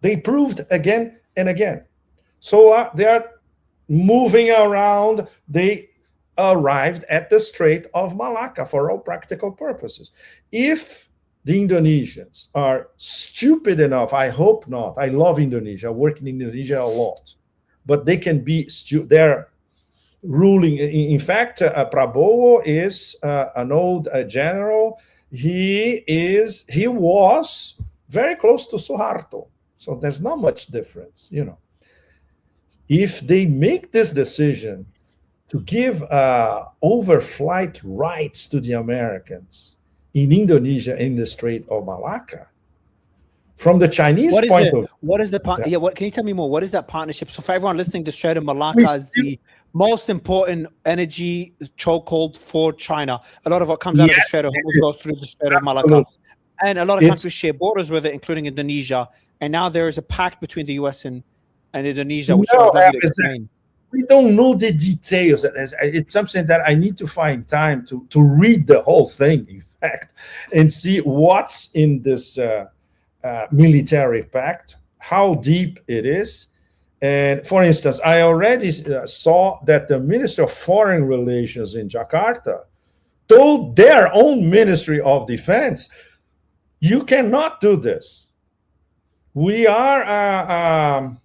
They proved again and again. So they are moving around. They arrived at the Strait of Malacca for all practical purposes. If the Indonesians are stupid enough, I hope not. I love Indonesia. I work in Indonesia a lot. But they can be they're ruling. In fact, Prabowo is an old general. He was very close to Suharto. So there's not much difference, If they make this decision to give overflight rights to the Americans in Indonesia in the Strait of Malacca, from the Chinese point of view, can you tell me more? What is that partnership? So for everyone listening, the Strait of Malacca is the most important energy chokehold for China. A lot of what comes out of the Strait of Hormuz goes through the Strait of Malacca. And a lot of countries share borders with it, including Indonesia. And now there is a pact between the US and Indonesia, which I would love you to explain. We don't know the details. It's something that I need to find time to read the whole thing, in fact, and see what's in this military pact, how deep it is. And for instance, I already saw that the Minister of Foreign Relations in Jakarta told their own Ministry of Defense, you cannot do this. We are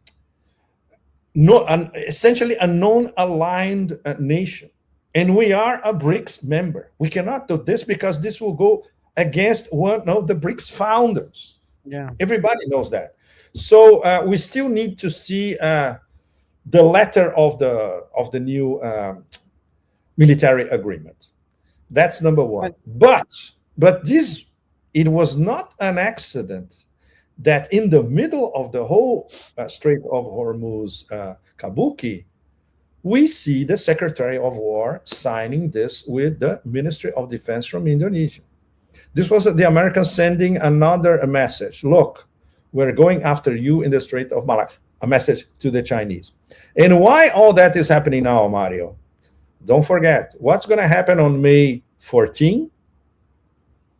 essentially a non-aligned nation, and we are a BRICS member. We cannot do this because this will go against one of the BRICS founders. Yeah, everybody knows that. So we still need to see the letter of the new military agreement. That's number one. But it was not an accident that in the middle of the whole Strait of Hormuz kabuki, we see the Secretary of War signing this with the Ministry of Defense from Indonesia. This was the Americans sending another message. Look, we're going after you in the Strait of Malacca. A message to the Chinese. And why all that is happening now, Mario? Don't forget, what's going to happen on May 14?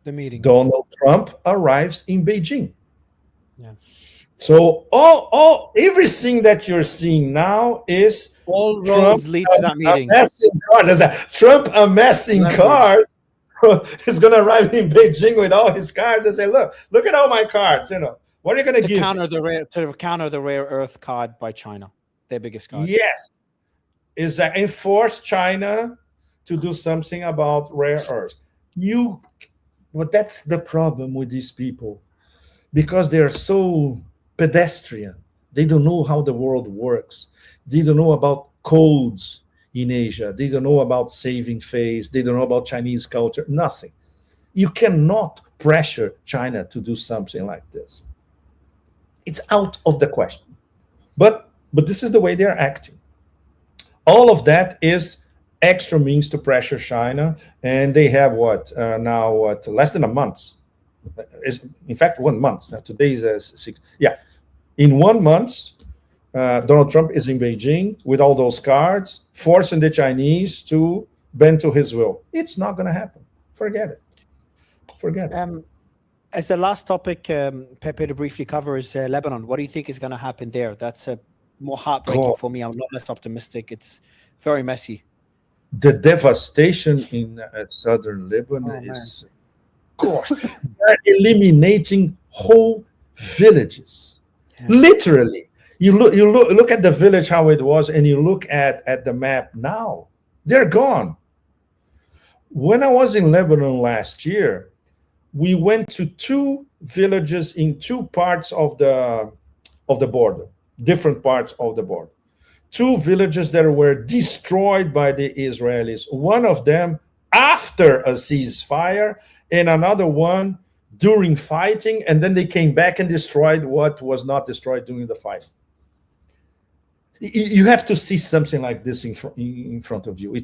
The meeting. Donald Trump arrives in Beijing. Yeah. So everything that you're seeing now is all roads lead to that meeting. Trump amassing cards is going to arrive in Beijing with all his cards and say, look at all my cards. What are you going to give? To counter the rare earth card by China, their biggest card. Yes, is that enforce China to do something about rare earth. But that's the problem with these people, because they are so pedestrian. They don't know how the world works. They don't know about codes in Asia. They don't know about saving face. They don't know about Chinese culture. Nothing. You cannot pressure China to do something like this. It's out of the question. But this is the way they're acting. All of that is extra means to pressure China, and they have less than a month. In fact, 1 month. Now today is 6. Yeah, in 1 month, Donald Trump is in Beijing with all those cards, forcing the Chinese to bend to his will. It's not going to happen. Forget it. As the last topic, Pepe, to briefly cover is Lebanon. What do you think is going to happen there? That's more heartbreaking for me. I'm a lot less optimistic. It's very messy. The devastation in southern Lebanon is, they're eliminating whole villages. Yeah. Literally, You look at the village how it was, and you look at the map now. They're gone. When I was in Lebanon last year, we went to 2 villages in 2 parts of the border, different parts of the border. 2 villages that were destroyed by the Israelis. One of them after a ceasefire, and another one during fighting, and then they came back and destroyed what was not destroyed during the fight. You have to see something like this in front of you.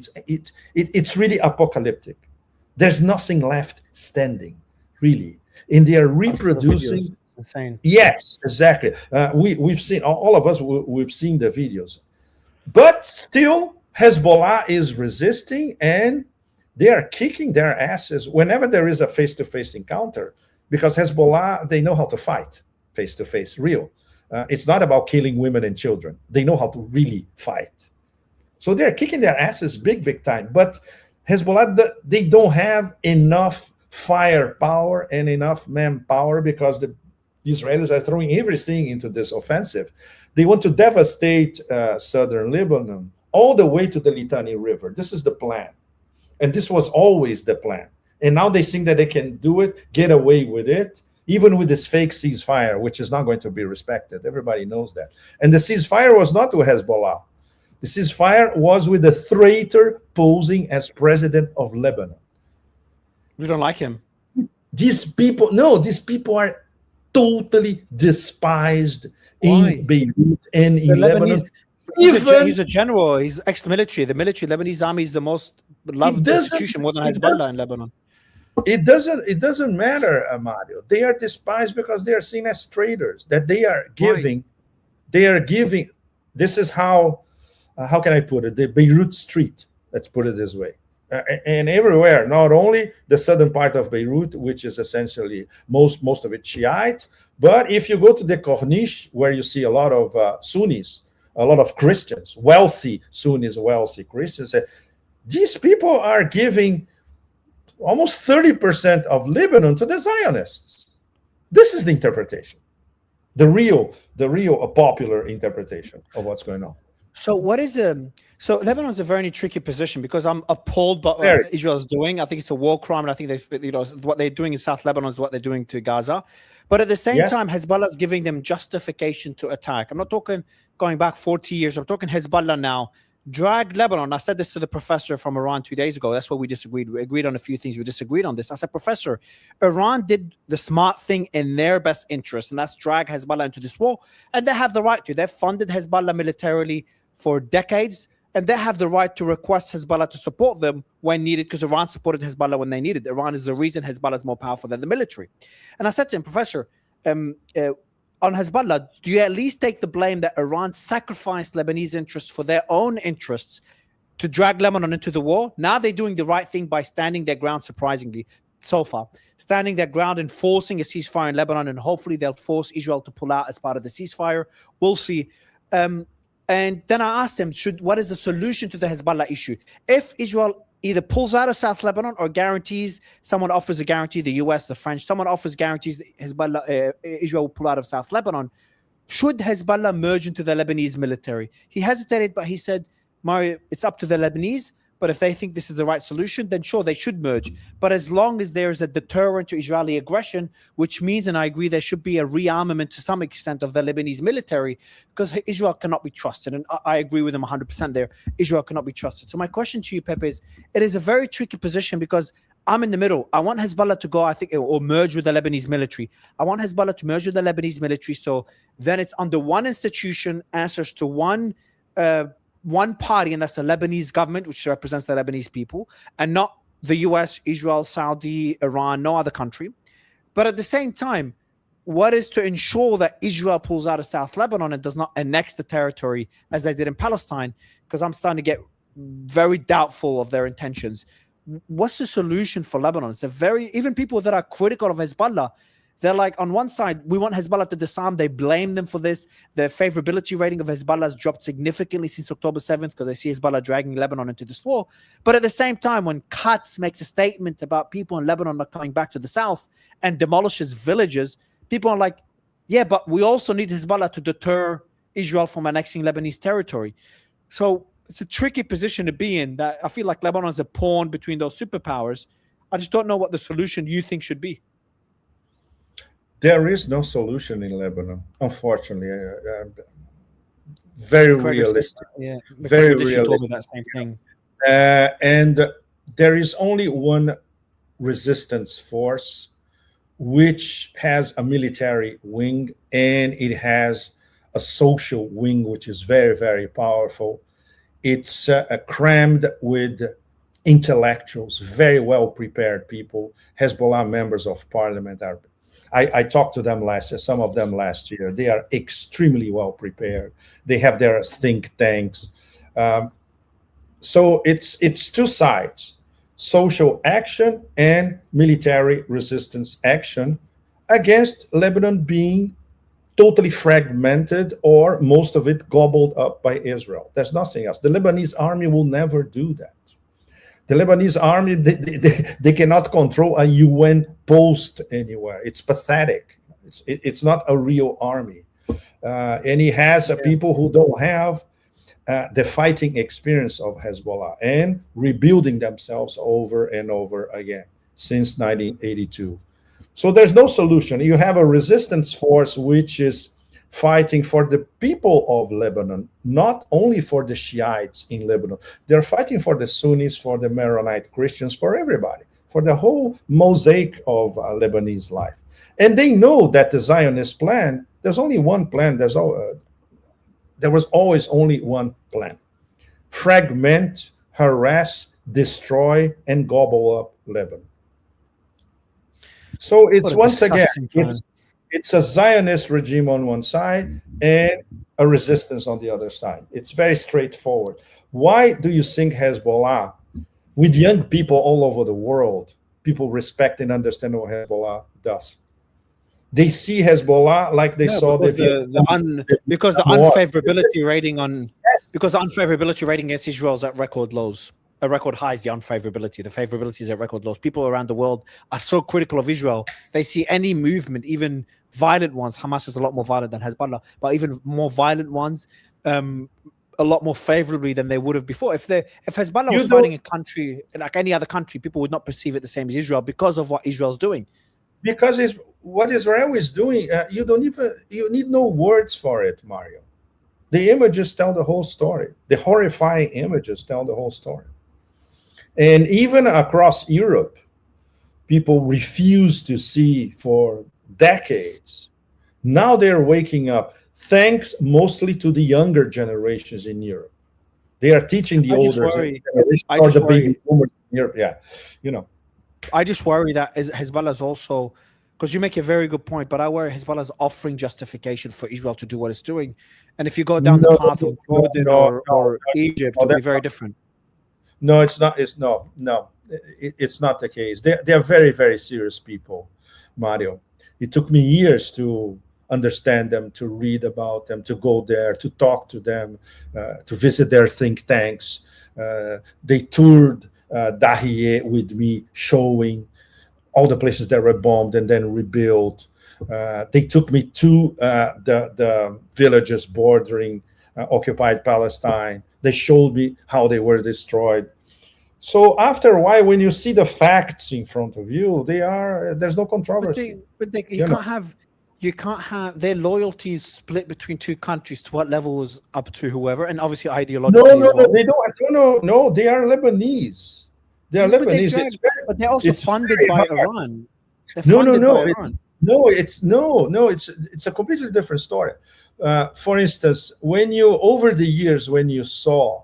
It's really apocalyptic. There's nothing left standing, really, and they are reproducing. Insane. Yes, exactly. We've seen, all of us. We've seen the videos, but still, Hezbollah is resisting, and they are kicking their asses whenever there is a face-to-face encounter, because Hezbollah, they know how to fight face-to-face, real. It's not about killing women and children. They know how to really fight. So they're kicking their asses big time. But Hezbollah, they don't have enough firepower and enough manpower, because the Israelis are throwing everything into this offensive. They want to devastate southern Lebanon all the way to the Litani River. This is the plan. And this was always the plan. And now they think that they can do it, get away with it, even with this fake ceasefire, which is not going to be respected. Everybody knows that. And the ceasefire was not with Hezbollah. The ceasefire was with the traitor posing as president of Lebanon. We don't like him. These people are totally despised. Why? In Beirut and in Lebanon. He's a general. He's ex-military. The Lebanese army is the most loved institution, more than Hezbollah in Lebanon. It doesn't matter, Mario. They are despised because they are seen as traitors. That they are giving. Right. They are giving. This is how can I put it? The Beirut street. Let's put it this way. And everywhere, not only the southern part of Beirut, which is essentially most of it Shiite, but if you go to the Corniche, where you see a lot of Sunnis, a lot of Christians, wealthy Sunnis, wealthy Christians, these people are giving almost 30% of Lebanon to the Zionists. This is the interpretation, the real popular interpretation of what's going on. So what is so Lebanon is a very tricky position, because I'm appalled by what Israel is doing. I think it's a war crime, and I think what they're doing in South Lebanon is what they're doing to Gaza. But at the same time, Hezbollah is giving them justification to attack. I'm not talking going back 40 years. I'm talking Hezbollah now. Drag Lebanon. I said this to the professor from Iran 2 days ago. That's what we disagreed. We agreed on a few things. We disagreed on this. I said, Professor, Iran did the smart thing in their best interest, and that's drag Hezbollah into this war. And they have the right to. They've funded Hezbollah militarily for decades, and they have the right to request Hezbollah to support them when needed, because Iran supported Hezbollah when they needed. Iran is the reason Hezbollah is more powerful than the military. And I said to him, Professor, on Hezbollah, do you at least take the blame that Iran sacrificed Lebanese interests for their own interests to drag Lebanon into the war? Now they're doing the right thing by standing their ground, surprisingly, so far. Standing their ground and forcing a ceasefire in Lebanon, and hopefully they'll force Israel to pull out as part of the ceasefire. We'll see. And then I asked him, what is the solution to the Hezbollah issue? If Israel either pulls out of South Lebanon or guarantees, someone offers a guarantee, the US, the French, someone offers guarantees that Israel will pull out of South Lebanon, should Hezbollah merge into the Lebanese military? He hesitated, but he said, Mario, it's up to the Lebanese. But if they think this is the right solution, then sure, they should merge. But as long as there's a deterrent to Israeli aggression, which means, and I agree, there should be a rearmament to some extent of the Lebanese military, because Israel cannot be trusted. And I agree with him 100% there. Israel cannot be trusted. So my question to you, Pepe, is it is a very tricky position, because I'm in the middle. I want Hezbollah to go, I think, or merge with the Lebanese military. I want Hezbollah to merge with the Lebanese military. So then it's under one institution, answers to one party, and that's the Lebanese government, which represents the Lebanese people, and not the US, Israel, Saudi, Iran, no other country. But at the same time, what is to ensure that Israel pulls out of South Lebanon and does not annex the territory as they did in Palestine? Because I'm starting to get very doubtful of their intentions. What's the solution for Lebanon? It's even people that are critical of Hezbollah, they're like, on one side, we want Hezbollah to disarm. They blame them for this. The favorability rating of Hezbollah has dropped significantly since October 7th, because they see Hezbollah dragging Lebanon into this war. But at the same time, when Katz makes a statement about people in Lebanon not coming back to the south and demolishes villages, people are like, yeah, but we also need Hezbollah to deter Israel from annexing Lebanese territory. So it's a tricky position to be in. That I feel like Lebanon is a pawn between those superpowers. I just don't know what the solution you think should be. There is no solution in Lebanon, unfortunately. Very realistic. Yeah, very literally told me realistic. that same thing. And there is only one resistance force, which has a military wing and it has a social wing, which is very, very powerful. It's crammed with intellectuals, very well prepared people. Hezbollah members of parliament are. I talked to them some of them last year. They are extremely well prepared. They have their think tanks. So it's two sides: social action and military resistance action against Lebanon being totally fragmented or most of it gobbled up by Israel. There's nothing else. The Lebanese army will never do that. The Lebanese army, they cannot control a UN post anywhere. It's pathetic. It's not a real army. And he has people who don't have the fighting experience of Hezbollah and rebuilding themselves over and over again since 1982. So there's no solution. You have a resistance force which is fighting for the people of Lebanon, not only for the Shiites in Lebanon. They're fighting for the Sunnis, for the Maronite Christians, for everybody, for the whole mosaic of Lebanese life. And they know that the Zionist plan, there's only one plan. There was always only one plan: fragment, harass, destroy, and gobble up Lebanon. So it's once again, it's a Zionist regime on one side and a resistance on the other side. It's very straightforward. Why do you think Hezbollah, with young people all over the world, people respect and understand what Hezbollah does? They see Hezbollah like they saw because the unfavorability rating because the unfavorability rating against Israel is at record lows. A record highs, the unfavorability. The favorability is at record lows. People around the world are so critical of Israel. They see any movement, even violent ones. Hamas is a lot more violent than Hezbollah, but even more violent ones, a lot more favorably than they would have before. If Hezbollah was fighting a country like any other country, people would not perceive it the same as Israel because of what Israel's doing. Because what Israel is doing, you need no words for it, Mario. The images tell the whole story. The horrifying images tell the whole story. And even across Europe, people refuse to see for decades. Now they're waking up, thanks mostly to the younger generations in Europe. They are teaching the older generation or the baby boomers in Europe. Yeah, I just worry that Hezbollah is also, because you make a very good point, but I worry Hezbollah is offering justification for Israel to do what it's doing. And if you go down the path of Jordan or Egypt, it'll be very different. No, it's not. It's not the case. They are very, very serious people, Mario. It took me years to understand them, to read about them, to go there, to talk to them, to visit their think tanks. They toured Dahieh with me, showing all the places that were bombed and then rebuilt. They took me to the villages bordering occupied Palestine. They showed me how they were destroyed. So after a while, when you see the facts in front of you, there's no controversy. You can't have their loyalties split between two countries. To what level is up to whoever, and obviously ideologically. They don't. No, they are Lebanese. They are Lebanese, but they're also funded by Iran. It's a completely different story. For instance, over the years, when you saw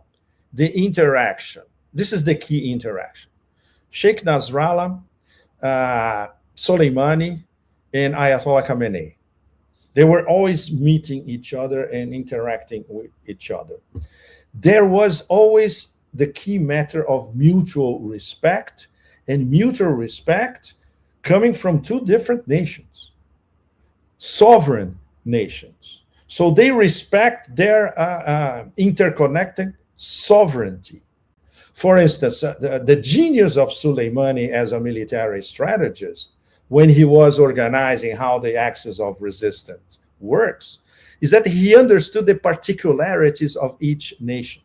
the interaction, this is the key interaction: Sheikh Nasrallah, Soleimani, and Ayatollah Khamenei. They were always meeting each other and interacting with each other. There was always the key matter of mutual respect, and mutual respect coming from two different nations, sovereign nations. So they respect their interconnected sovereignty. For instance, the genius of Soleimani as a military strategist, when he was organizing how the axis of resistance works, is that he understood the particularities of each nation.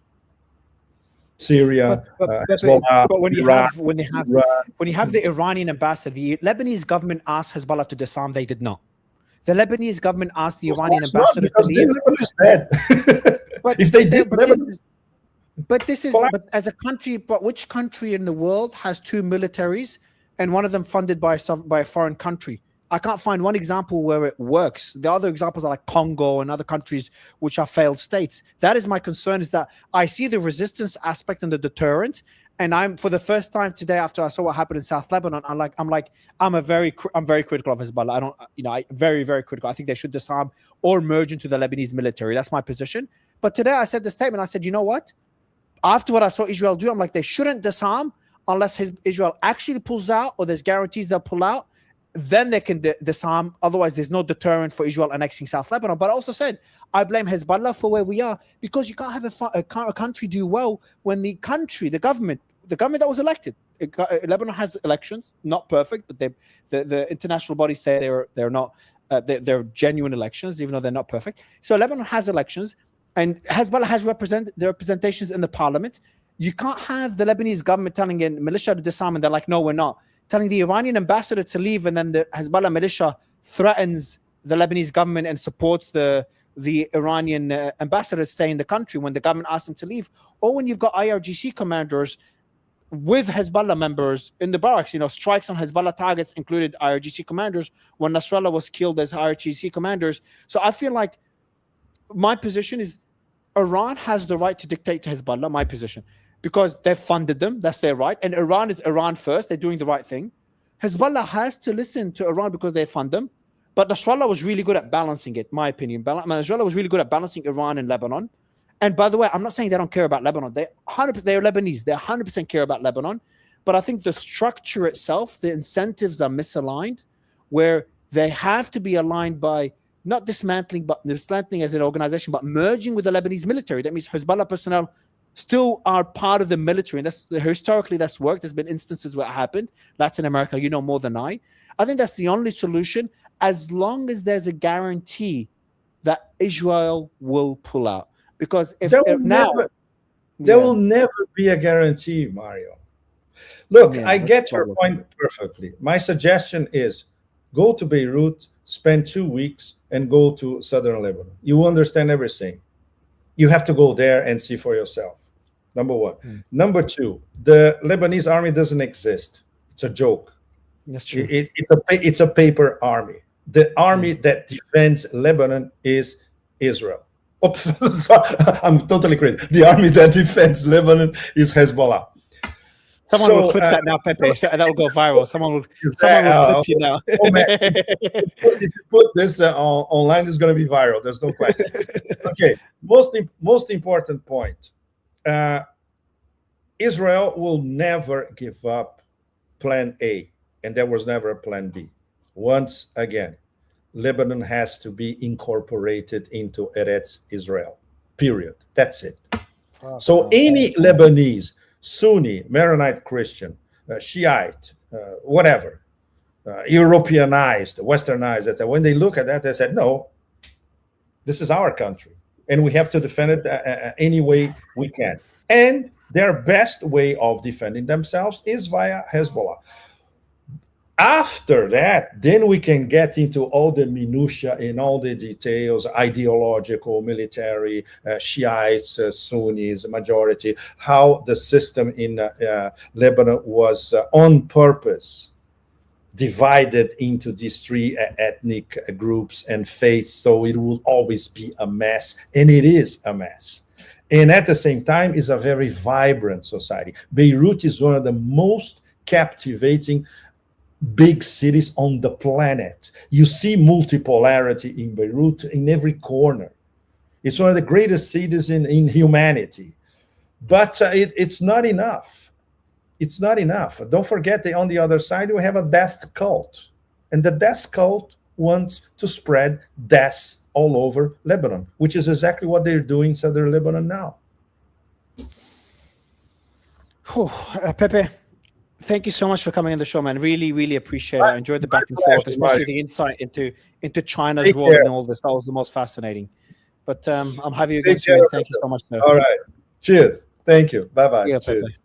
Syria, but when you Iraq, have the Iranian ambassador, the Lebanese government asked Hezbollah to disarm. They did not. The Lebanese government asked the Iranian ambassador to leave. Lebanon is dead. But if they did, but as a country, but which country in the world has two militaries and one of them funded by a foreign country? I can't find one example where it works. The other examples are like Congo and other countries which are failed states. That is my concern, is that I see the resistance aspect and the deterrent. And I'm, for the first time today, after I saw what happened in South Lebanon, I'm very critical of Hezbollah. I don't, very, very critical. I think they should disarm or merge into the Lebanese military. That's my position. But today I said the statement. I said, you know what? After what I saw Israel do, I'm like, they shouldn't disarm unless Israel actually pulls out or there's guarantees they'll pull out. Then they can disarm. Otherwise, there's no deterrent for Israel annexing South Lebanon. But I also said, I blame Hezbollah for where we are, because you can't have a country do well when the government that was elected. Lebanon has elections, not perfect, but the international bodies say they're not. They're genuine elections, even though they're not perfect. So Lebanon has elections, and Hezbollah has representations in the parliament. You can't have the Lebanese government telling a militia to disarm, and they're like, no, we're not. Telling the Iranian ambassador to leave, and then the Hezbollah militia threatens the Lebanese government and supports the Iranian ambassador to stay in the country when the government asks him to leave. Or when you've got IRGC commanders with Hezbollah members in the barracks, strikes on Hezbollah targets included IRGC commanders when Nasrallah was killed as IRGC commanders. So I feel like my position is Iran has the right to dictate to Hezbollah, my position, because they've funded them. That's their right. And Iran is Iran first. They're doing the right thing. Hezbollah has to listen to Iran because they fund them. But Nasrallah was really good at balancing it, my opinion. Nasrallah was really good at balancing Iran and Lebanon. And by the way, I'm not saying they don't care about Lebanon. They're Lebanese. They 100% care about Lebanon. But I think the structure itself, the incentives are misaligned, where they have to be aligned by not dismantling as an organization, but merging with the Lebanese military. That means Hezbollah personnel still are part of the military. And historically that's worked. There's been instances where it happened. Latin America, you know more than I think that's the only solution, as long as there's a guarantee that Israel will pull out. Because there will never be a guarantee, Mario. Look, I get your point perfectly. My suggestion is go to Beirut, spend 2 weeks, and go to southern Lebanon. You will understand everything. You have to go there and see for yourself. Number one. Number two, the Lebanese army doesn't exist. It's a joke. That's true. It's a paper army. The army that defends Lebanon is Israel. Oops, I'm totally crazy. The army that defends Lebanon is Hezbollah. Someone will clip that now, Pepe. That will go viral. Someone will clip you now. If you put this online, it's going to be viral. There's no question. Okay, most important point. Israel will never give up Plan A, and there was never a Plan B. Once again, Lebanon has to be incorporated into Eretz Israel, period. That's it. So any Lebanese, Sunni, Maronite Christian, Shiite, whatever, Europeanized, Westernized, when they look at that, they said, no, this is our country, and we have to defend it any way we can. And their best way of defending themselves is via Hezbollah. After that, then we can get into all the minutiae and all the details, ideological, military, Shiites, Sunnis, majority, how the system in Lebanon was on purpose divided into these three ethnic groups and faiths, so it will always be a mess, and it is a mess. And at the same time, it's a very vibrant society. Beirut is one of the most captivating big cities on the planet. You see multipolarity in Beirut in every corner. It's one of the greatest cities in humanity. But it's not enough. It's not enough. Don't forget that on the other side, we have a death cult. And the death cult wants to spread death all over Lebanon, which is exactly what they're doing in southern Lebanon now. Pepe, thank you so much for coming on the show, man. Really, really appreciate it. I enjoyed the back and forth, especially the insight into China's role in all this. That was the most fascinating. But I'll have you Take again care soon. of Thank you so much, sir. All right. Cheers. Thank you. Bye-bye. Yeah, Cheers. Pepe.